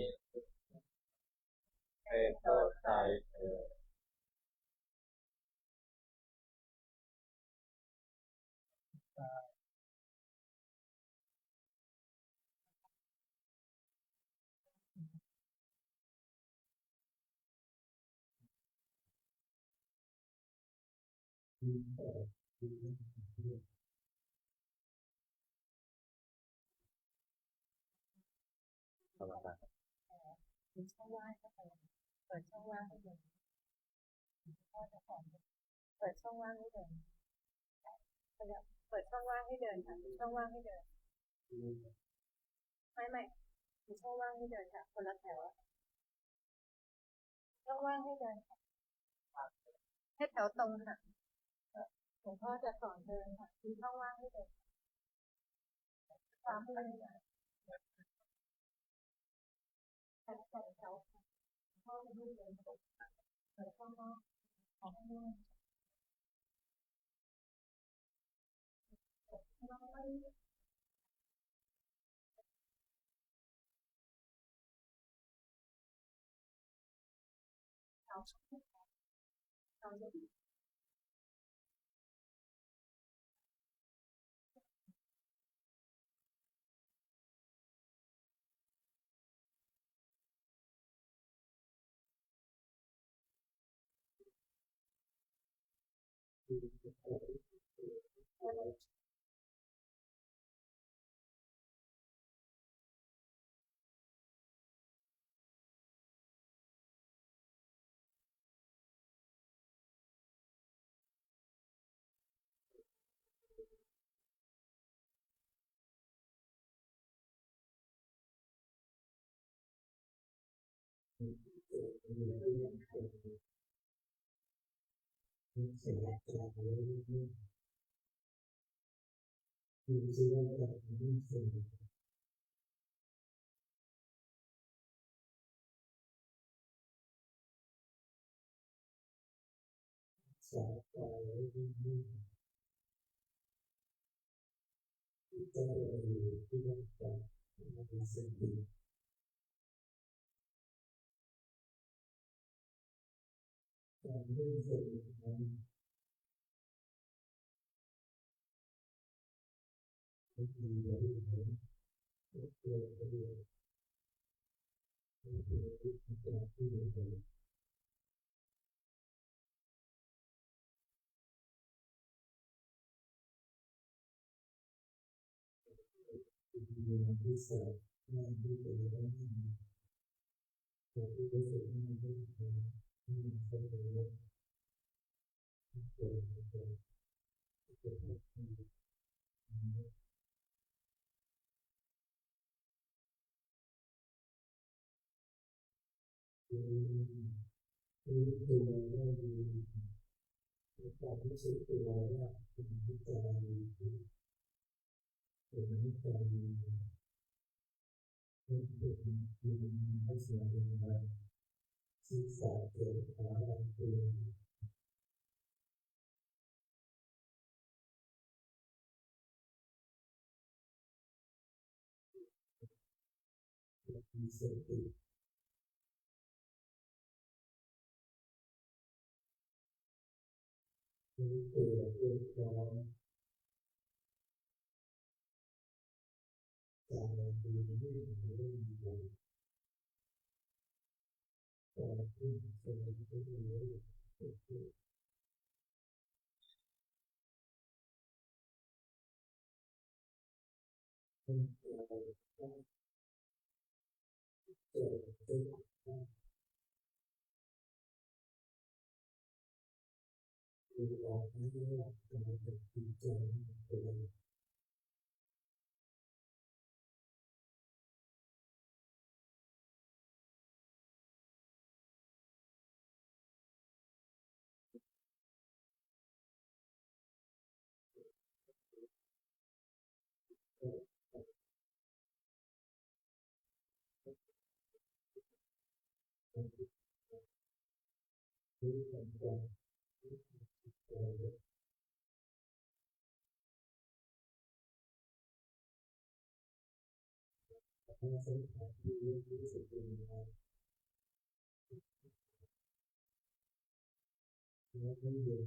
เป็นต้นไปเถิดมีช่องว่างก็เปิดช่องว่างให้เดินพ่อจะสอนเปิดช่องว่างให้เดินเปิดช่องว่างให้เดินค่ะช่องว่างให้เดินไม่มีช่องว่างให้เดินค่ะคนละแถวช่องว่างให้เดินค่ะให้แถวตรงค่ะหลวงพ่อจะสอนเดินค่ะมีช่องว่างให้เดินตามเลยแถวพ่อจะให้เดินเปิดช่องว่างของให้เดิน เป็นเราได้เจอได้ดูออกไม่ได้หลับแต่เป็นดีใจตัวเองรู้ความจำตัวเองทั้งเส้นทางที่รู้สึกเป็นยังไงและไม่เย็น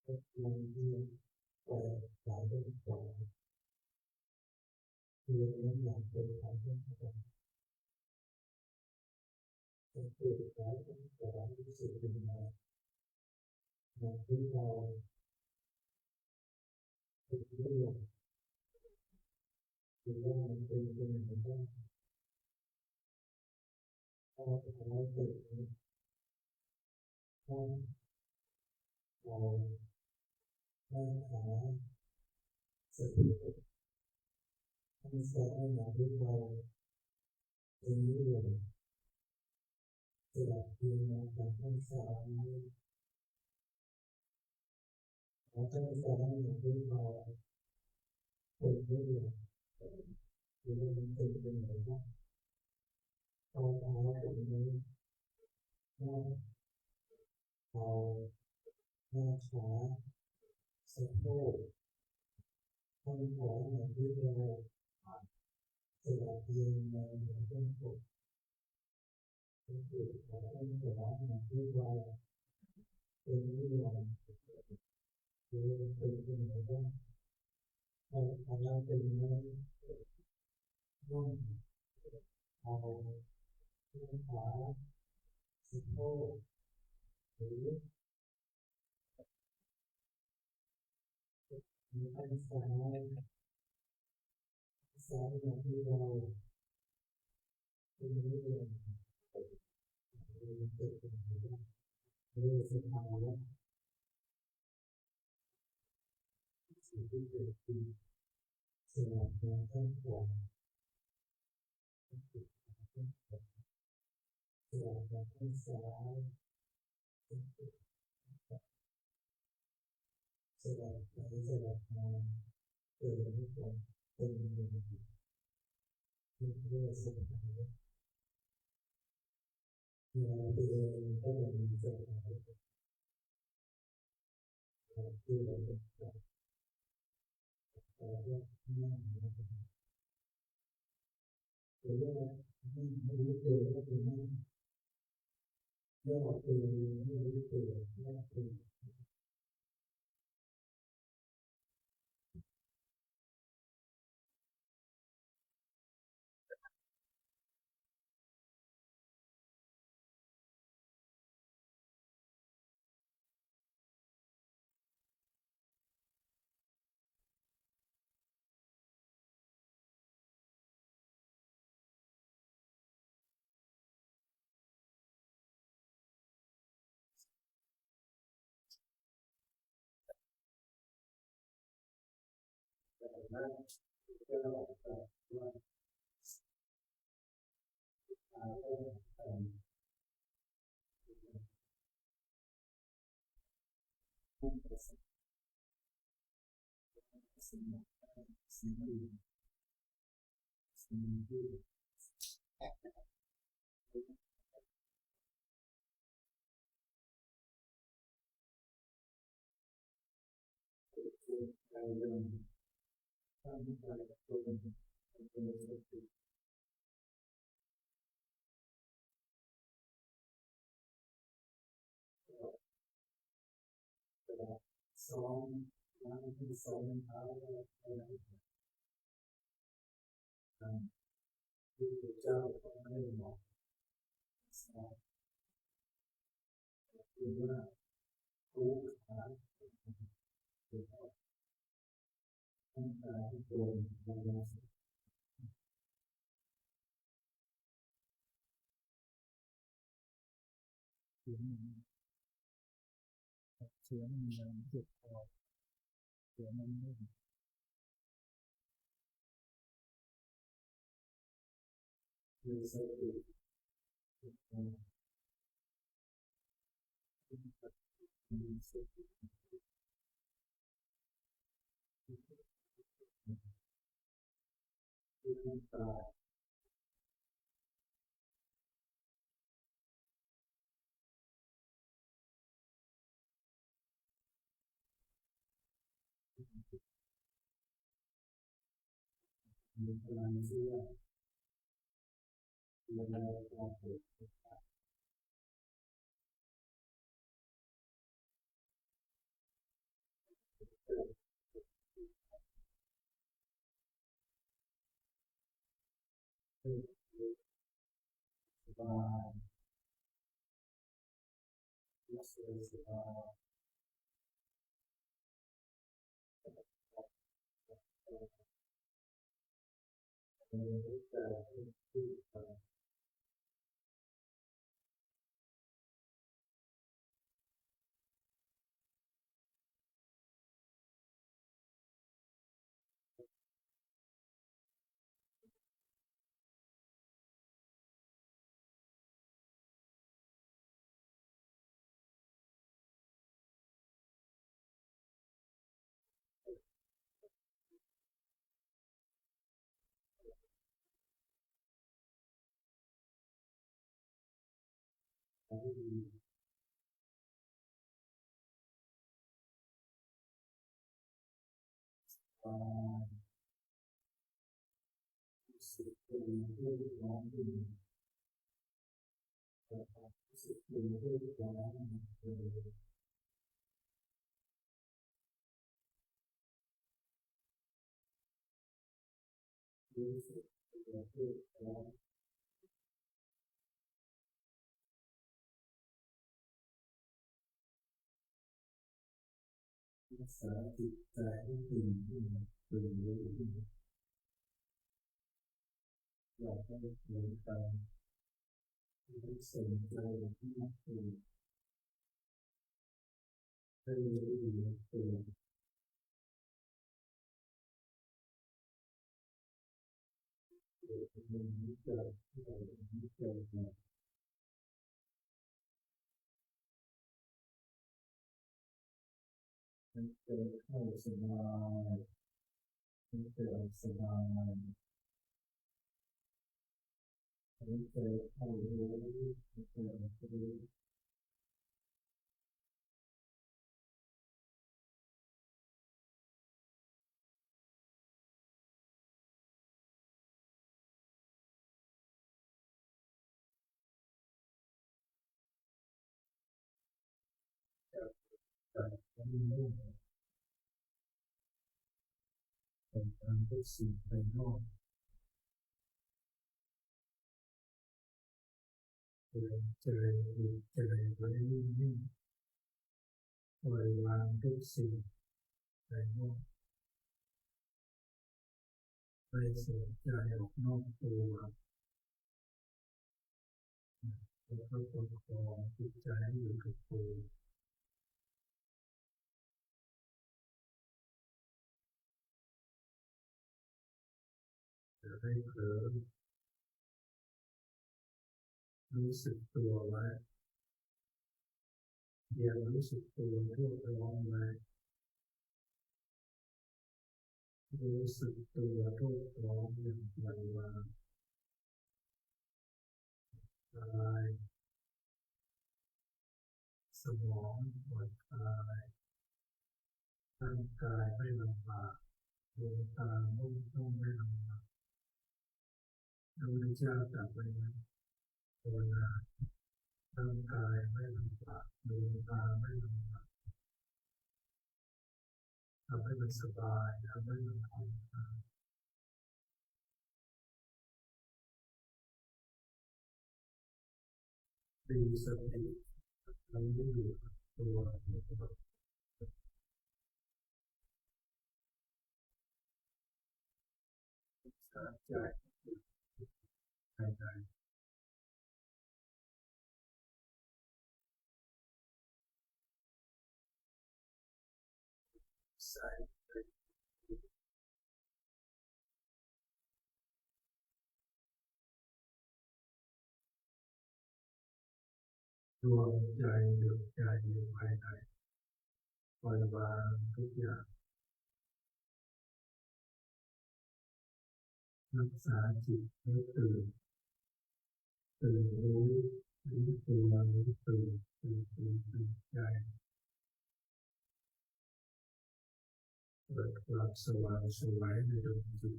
ก็ยังเรียนแต่หลายเรื่องต่อเรียนนั้นอย่างเป็นหลายเรื่องต่อจะเกิดหลายเรื่องต่อรู้สึกเป็นยังไงอย่างที่เราเป็นเรื่องหรือว่ามันเป็นอย่างไรพอเราเกิดถ้าเราได้หาสติทั้งสองอย่างที่เราเป็นเรื่องจะแบบเรียนมาจากทั้งสองเราทั้งสองอย่างที่เราเป็นเรื่องหรือว่ามันเป็นอย่างไรบ้างเราหาตรงนี้ว่าเราหน้าขาสะโพกทั้งสองอย่างที่เราจะแบบเรียนมาจากทั้งสองก็คือเราทั้งสองอย่างที่เราเป็นเรื่องหรือว่าเป็นอย่างไรบ้างเราเป็นไหมร่างเราหน้าขาสะโพกหรือมีข้างซ้ายอย่างที่เราเป็นเรื่องหรือเป็นอย่างไรบ้างหรือสภาวะสิ่งที่เกิดขึ้นสำหรับเราทั้งสองสำหรับเราทั้งซ้ายสำหรับเราสำหรับเราเกิดทุกคนเป็นอย่างไรที่เรียกสภาวะเราตัวเองก็ยังมีสภาวะที่เราเป็นแต่ว่าไม่หรือว่าไม่รู้ตัวก็คือไม่ย่อตัวไม่รู้ตัวไม่ตัวแต่ว่าก็เราแต่ว่าเราเป็นผู้ประสบสิ่งสิ่งดีสิ่งดีเราเรื่องสร้างการตัวเป็นสติซ้อมนั่งที่ซ้อมเท้าอะไรที่เจ้าต้องให้หมอซ้อมที่ คือว่ารู้ขาคือตั้งใจที่ตรงบางอย่างเสียงมันยังเจ็บคอเสียงมันไม่มีสติมีสติที่ตั้งใจมีพลังเชื่อในความเกิดสบายรู้สึกสบายรู้ใจที่ที่สบายรู้สึกเป็นผู้ร้องดีรู้สึกเป็นผู้ร้องดีรู้สึกเป็นผู้ร้องรักษาจิตใจให้ตื่นขึ้นตื่นรู้ขึ้นอยากให้เหมือนกันให้สนใจที่นักตื่นให้รู้อยู่ตื่นมันไม่เกิดไม่เกิดมันเกิดเข้าสบายมันเกิดสบายมันเกิดเข้ารู้มันเกิดรู้แต่ไม่รู้เป็นการทุกสิ่งภายนอกเจริญไว้นิ่งปล่อยวางทุกสิ่งภายนอกไม่สนใจออกนอกตัวแล้วก็ประคองจิตใจให้อยู่กับตัวจะให้เผลอรู้สึกตัวไว้อย่ารู้สึกตัวทั่วร้องไว้รู้สึกตัวทั่วร้องอย่างปล่อยวางกายสมองผ่อนคลายร่างกายไม่ลำบากดวงตามุ่งต้องไม่ลำบากพระพุทธเจ้าตรัสไว้นะภาวนาร่างกายไม่ลำบากดวงตาไม่ลำบากทำให้มันสบายทำให้มันผ่อนคลายมีสติ เราไม่อยู่กับตัวสาใจภายในใส่ดวงใจหยุดใจอยู่ภายในปล่อยวางทุกอย่างรักษาจิตให้ตื่นรู้ตัวรู้ตื่นใจเกิดความสว่างไสวในดวงจิต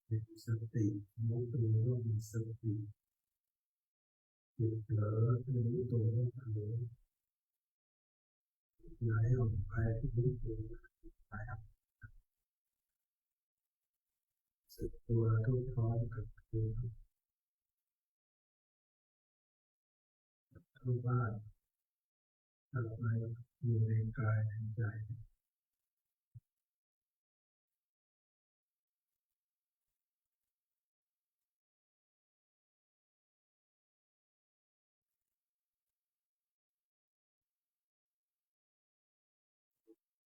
มีสติรู้ตัวว่ามีสติจิตเผลอรู้ตัวว่าเผลอไหลออกไปรู้ตัวไหลออกสึกตัวทุกท้องกับคือทุกบ้านอะไรอยู่ในกายในใจ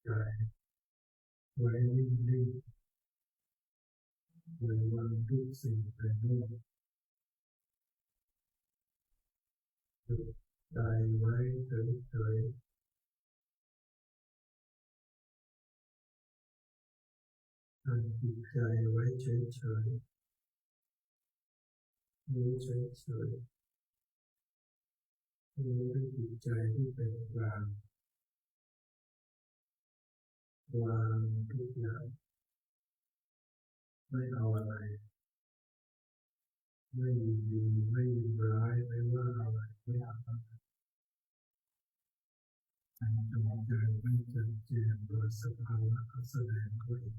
ใจไว้นิ่งๆปล่อยวางทุกสิ่งภายนอกหยุดใจไว้เฉยๆตั้งจิตใจไว้เฉยๆรู้เฉยๆรู้ด้วยจิตใจที่เป็นกลางวางทุกอย่างไม่เอาอะไรไม่ยินดีไม่ยินร้ายไม่ว่าอะไรไม่เอาอะไรจงใจไม่จัดแจงโดยสภาวะแสดงเขาเอง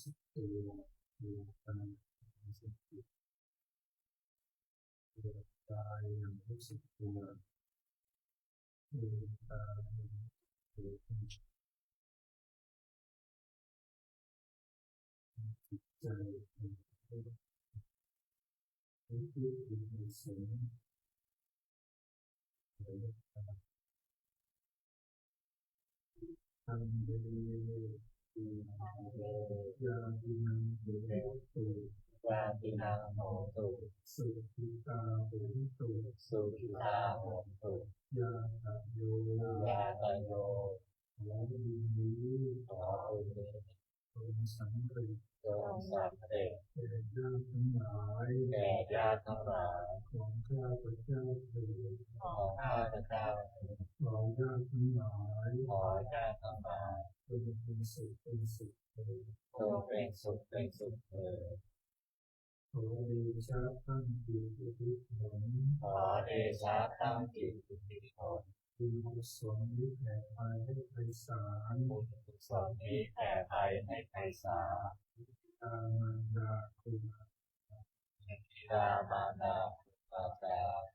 สึกตัวดูกายรู้สึกตัวดูกายอย่างรู้สึกตัวดูกายดูจิตใจรู้สึกมีเสียงทำดียาดีนังโหตุ ยาตินังโหตุ สุขิตาโหตุ สุขิตาโหตุ ยาตะโย ยาตโย ขอบุญนี้ ขอบุญนี้ จงสำเร็จ จงสำเร็จ แก่ญาติทั้งหลาย แก่ญาติทั้งหลาย ของข้าพเจ้าเถิด ของข้าพเจ้า ของญาติทั้งหลาย ขอญาติทั้งหลาย จงเป็นสุขเป็นสุขเถิด จงเป็นสุขเป็นสุขเถิด ขอเดชะตั้งจิตอุทิศผล ขอเดชะตั้งจิตอุทิศผล บุญกุศลนี้แผ่ไปให้ไพศาล บุญกุศลนี้แผ่ไปให้ไพศาล ตามารดาคุณ บิดามารดาอาจารย์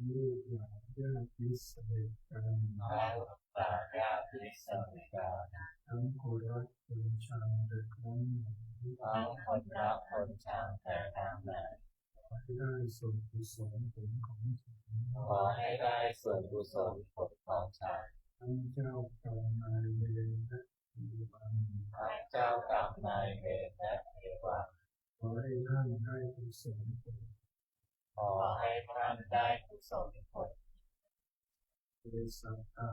ลูกหลานญาติมิตรสนิทกัน ทั้งสาญาติสนิทกัน ทั้งคนรักคนชังแต่ครั้งหนึ่ง ทั้งคนรักคนชังแต่ทางไหน ให้ได้ส่วนกุศลผลของฉัน ขอให้ได้ส่วนกุศลผลของฉัน ทั้งเจ้ากรรมนายเวรและเทวัน ทั้งเจ้ากรรมนายเวรและเทวา ขอให้ท่านได้กุศลผล ขอให้ท่านได้กุศลผล เดสัตตา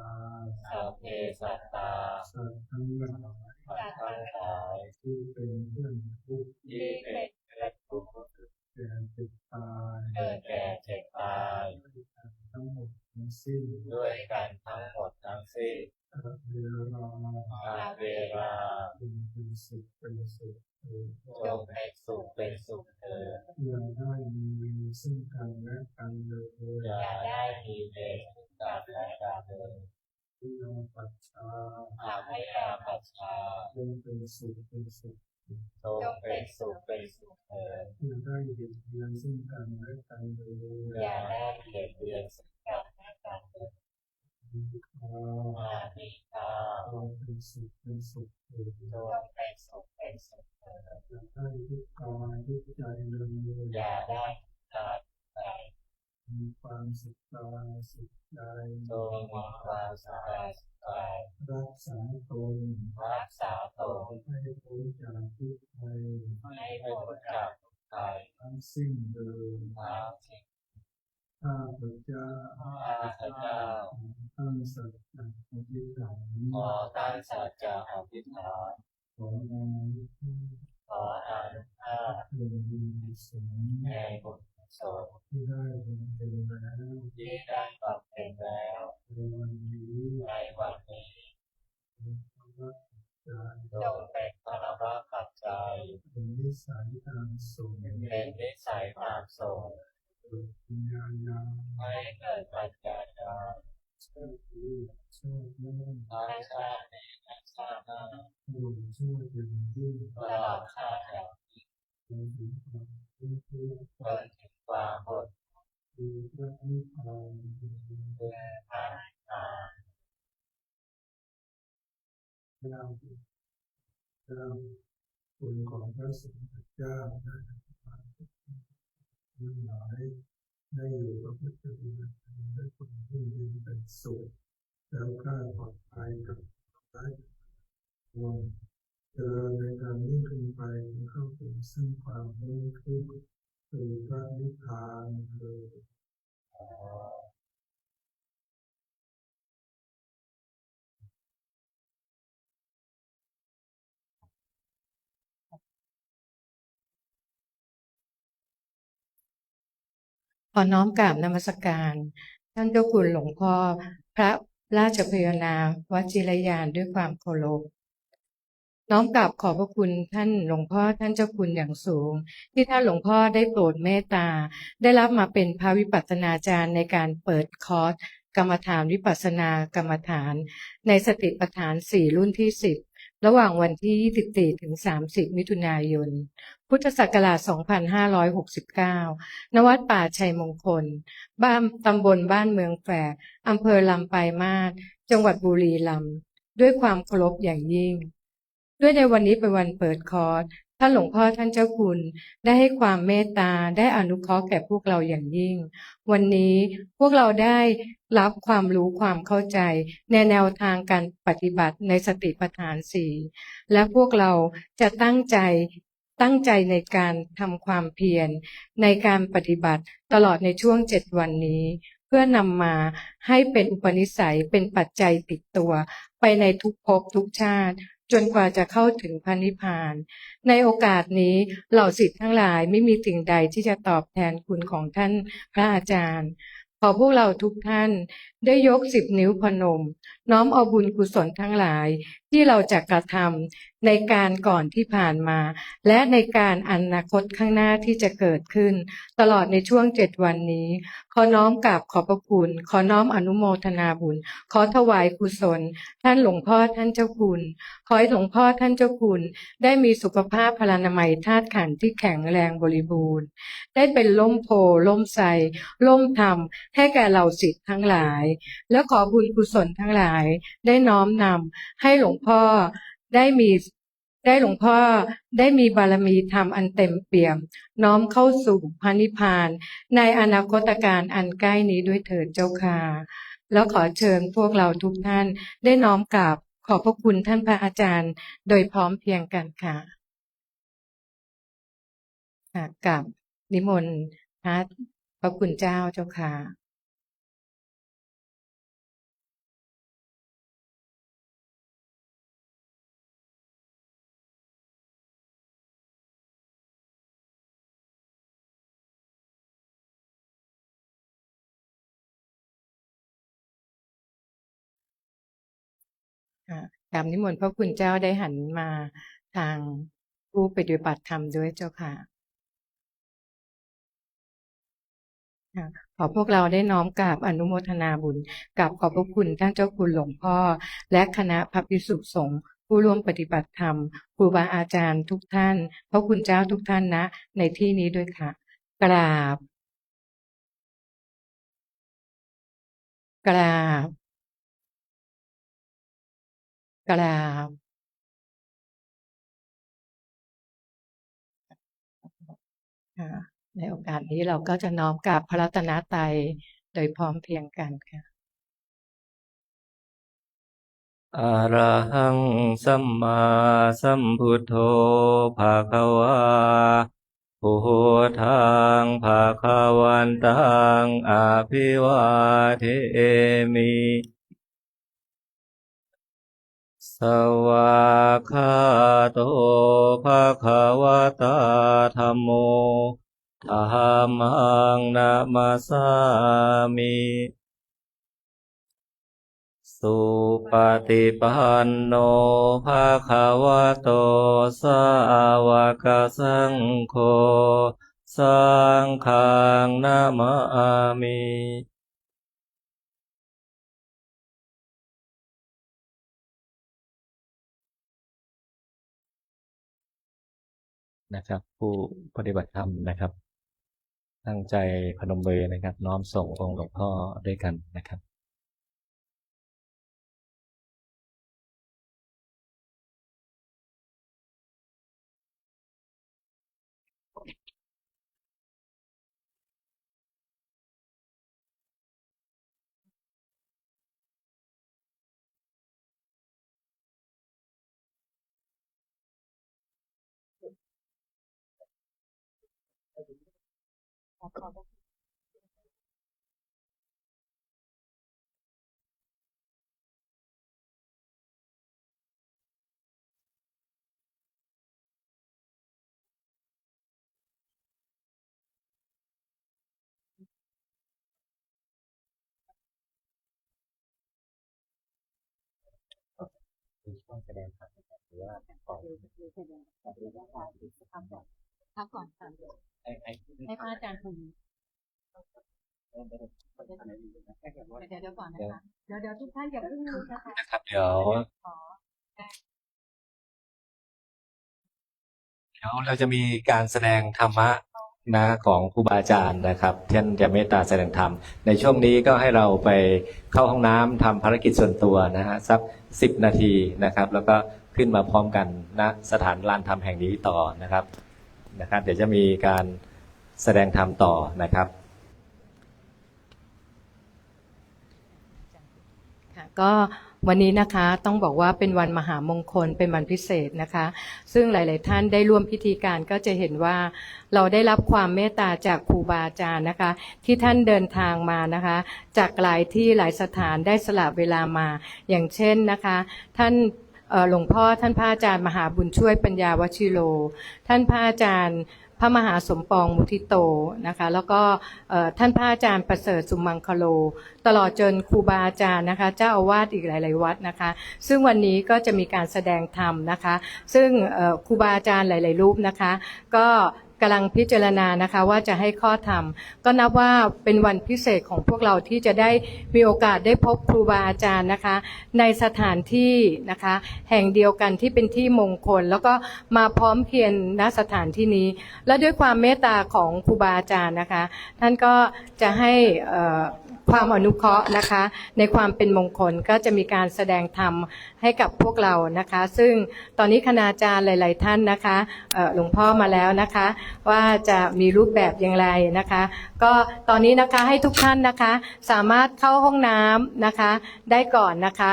สัพเพสัตตา สัตว์ทั้งหลาย สัตว์ทั้งหลาย ที่เป็นเพื่อนทุกข์ ที่เป็นเพื่อนทุกข์ แก่เจ็บตาย เกิดแก่เจ็บตาย ทั้งหมดทั้งสิ้น ด้วยกันทั้งหมดทั้งสิ้น เวลา อาเวลา เป็นสุขเป็นสุขเถิด จงเป็นสุขเป็นสุขเถิด อย่าได้มีเวรซึ่งกันและกันเลย อย่าได้มีเวรซึ่งกันและกันเลย ที่เราปัจฉา อาภิยาปัชชา จงเป็นสุขเป็นสุข จงเป็นสุขเป็นสุขเถิด อย่าได้เบียดเบียนซึ่งกันและกันเลย อย่าได้เบียดเบียนซึ่งกันและกันเลย อาภิชา จงเป็นสุขเป็นสุขเถิด จงเป็นสุขเป็นสุขเถิด อย่าได้ทุกกายทุกใจเลย อย่าได้ตัดใจ มีความสุขกายสุขใจ จงมีความสบายใจ รักษาตน รักษาตน ให้พ้นจากทุกภัย ให้พ้นจากทุกภัย ทั้งสิ้นเดิม ทั้งสิ้น ข้าพเจ้า ข้าพเจ้า ตั้งสัจจะอธิษฐาน ขอตั้งสัจจะอธิษฐาน ขอนำให้ ขออนุภาพ เกิดบุญกุศล แห่งบุญกุศล ที่ได้บำเพ็ญแล้ว ที่ได้บำเพ็ญแล้ว ในวันนี้ ในวันนี้ พระจารย์ จงเป็นพระราปัจจัย เป็นนิสัยตามส่ง เป็นนิสัยตามส่ง เกิดปัญญาญาณ ให้เกิดปัญญาญาณ ชาตินี้ชาติหน้า ทั้งชาตินี้และชาติหน้า บุญช่วยอย่างยิ่ง ตลอดชาติอย่างยิ่ง จนถึงความเป็นเพื่อน จนถึงความหมด คือพระนิพพาน เพื่อพระนิพพาน เราคุณของพระสงฆ์เจ้าได้ทั้งหลายได้อยู่กับพระเจ้าได้คนที่ดีเป็นสุขแล้วข้าปลอดภัยกับได้วงเจอในการยิ่งขึ้นไปเข้าถึงซึ่งความไม่ทุกข์คือพระนิพพานคือ ขอน้อมกราบนมัสการท่านเจ้าคุณหลวงพ่อพระราชพยานาวชิรยานด้วยความเคารพน้อมกราบขอบพระคุณท่านหลวงพ่อท่านเจ้าคุณอย่างสูง ที่ท่านหลวงพ่อได้โปรดเมตตาได้รับมาเป็นพระวิปัสสนาจารย์ในการเปิดคอร์สกรรมฐานวิปัสสนากรรมฐานในสติปัฏฐาน4รุ่นที่10 ระหว่างวันที่ 24 ถึง 30 มิถุนายน พุทธศักราช 2569 ณ วัดป่าชัยมงคล ตำบลบ้านเมืองแฝก อำเภอลำปลายมาศ จังหวัดบุรีรัมย์ ด้วยความเคารพอย่างยิ่ง ด้วยในวันนี้เป็นวันเปิดคอร์ส ท่านหลวงพ่อท่านเจ้าคุณได้ให้ความเมตตาได้อนุเคราะห์แก่พวกเราอย่างยิ่ง วันนี้พวกเราได้รับความรู้ความเข้าใจในแนวทางการปฏิบัติในสติปัฏฐาน 4 และพวกเราจะตั้งใจในการทำความเพียรในการปฏิบัติตลอดในช่วง 7 วันนี้ เพื่อนำมาให้เป็นอุปนิสัยเป็นปัจจัยติดตัวไปในทุกภพทุกชาติจนกว่าจะเข้าถึงพระนิพพาน ในโอกาสนี้เหล่าศิษย์ทั้งหลายไม่มีสิ่งใดที่จะตอบแทนคุณของท่านพระอาจารย์ ขอพวกเราทุกท่านได้ยก10 นิ้วพนม น้อมเอาบุญกุศลทั้งหลายที่เราจะกระทำในการก่อนที่ผ่านมา และในการอนาคตข้างหน้าที่จะเกิดขึ้น ตลอดในช่วง 7 วันนี้ ขอน้อมกราบขอบพระคุณ ขอน้อมอนุโมทนาบุญ ขอถวายกุศล ท่านหลวงพ่อท่านเจ้าคุณ ขอให้หลวงพ่อท่านเจ้าคุณได้มีสุขภาพพลานามัยธาตุขันธ์ที่แข็งแรงบริบูรณ์ ได้เป็นร่มโพล่มไทรร่มธรรมให้แก่เหล่าศิษย์ทั้งหลาย และขอบุญกุศลทั้งหลายได้น้อมนำให้หลวงพ่อได้มีบารมีธรรมอันเต็มเปี่ยม น้อมเข้าสู่พระนิพพานในอนาคตการอันใกล้นี้ด้วยเถิดเจ้าค่ะ แล้วขอเชิญพวกเราทุกท่านได้น้อมกราบขอบพระคุณท่านพระอาจารย์โดยพร้อมเพรียงกันค่ะกราบนิมนต์พระคุณเจ้าเจ้าค่ะ กราบนิมนต์พระคุณเจ้าได้หันมาทางผู้ปฏิบัติธรรมด้วยเจ้าค่ะขอพวกเราได้น้อมกราบอนุโมทนาบุญกับขอบพระคุณท่านเจ้าคุณหลวงพ่อและคณะพระภิกษุสงฆ์ผู้ร่วมปฏิบัติธรรมครูบาอาจารย์ทุกท่านพระคุณเจ้าทุกท่านนะในที่นี้ด้วยค่ะกราบกราบกราบในโอกาสนี้เราก็จะน้อมกราบพระรัตนตรัยโดยพร้อมเพรียงกันค่ะอะระหังสัมมาสัมพุทโธภะคะวาพุทธังภะคะวันตังอะภิวาเทมิสวากขาโตภะคะวะตาธัมโมธัมมังนะมัสสามิสุปฏิปันโนภะคะวะโตสาวกสังโฆสังฆังนะมามินะครับผู้ปฏิบัติธรรมนะครับตั้งใจพนมมือนะครับน้อมส่งองค์หลวงพ่อด้วยกันนะครับช่วงแสดงธรรมหรือว่าก่อนพักก่อนค่ะให้พระอาจารย์คุยเดี๋ยวก่อนนะคะเดี๋ยวทุกท่านอย่าเพิ่งลุกนะคะนะครับเดี๋ยว เดี๋ยวเราจะมีการแสดงธรรมะนะของครูบาอาจารย์นะครับท่านจะเมตตาแสดงธรรมในช่วงนี้ก็ให้เราไปเข้าห้องน้ำทำภารกิจส่วนตัวนะฮะสัก10 นาทีนะครับแล้วก็ขึ้นมาพร้อมกันณสถานลานธรรมแห่งนี้ต่อนะครับเดี๋ยวจะมีการแสดงธรรมต่อนะครับ ค่ะก็วันนี้นะคะต้องบอกว่าเป็นวันมหามงคลเป็นวันพิเศษนะคะซึ่งหลาย ๆ ท่านได้ร่วมพิธีการก็จะเห็นว่าเราได้รับความเมตตาจากครูบาอาจารย์นะคะที่ท่านเดินทางมานะคะจากหลายที่หลายสถานได้สละเวลามาอย่างเช่นนะคะท่านหลวงพ่อท่านพระอาจารย์มหาบุญช่วยปัญญาวชิโรท่านพระอาจารย์พระมหาสมปองมุทิโตนะคะแล้วก็ท่านพระอาจารย์ประเสริฐสุมังคโลตลอดจนครูบาอาจารย์นะคะเจ้าอาวาสอีกหลายๆวัดนะคะซึ่งวันนี้ก็จะมีการแสดงธรรมนะคะซึ่งครูบาอาจารย์หลายๆรูปนะคะก็กำลังพิจารณานะคะว่าจะให้ข้อธรรมก็นับว่าเป็นวันพิเศษของพวกเราที่จะได้มีโอกาสได้พบครูบาอาจารย์นะคะในสถานที่นะคะแห่งเดียวกันที่เป็นที่มงคลแล้วก็มาพร้อมเพรียงณสถานที่นี้และด้วยความเมตตาของครูบาอาจารย์นะคะท่านก็จะให้ความอนุเคราะห์นะคะในความเป็นมงคลก็จะมีการแสดงธรรมให้กับพวกเรานะคะซึ่งตอนนี้คณาจารย์หลายๆท่านนะคะหลวงพ่อมาแล้วนะคะว่าจะมีรูปแบบอย่างไรนะคะก็ตอนนี้นะคะให้ทุกท่านนะคะสามารถเข้าห้องน้ำนะคะได้ก่อนนะคะ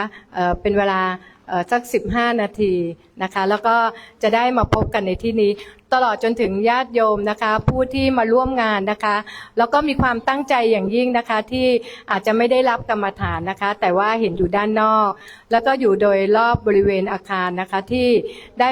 เป็นเวลาสัก15 นาทีนะคะแล้วก็จะได้มาพบกันในที่นี้ตลอดจนถึงญาติโยมนะคะผู้ที่มาร่วมงานนะคะแล้วก็มีความตั้งใจอย่างยิ่งนะคะที่อาจจะไม่ได้รับกรรมฐานนะคะแต่ว่าเห็นอยู่ด้านนอกแล้วก็อยู่โดยรอบบริเวณอาคารนะคะที่ได้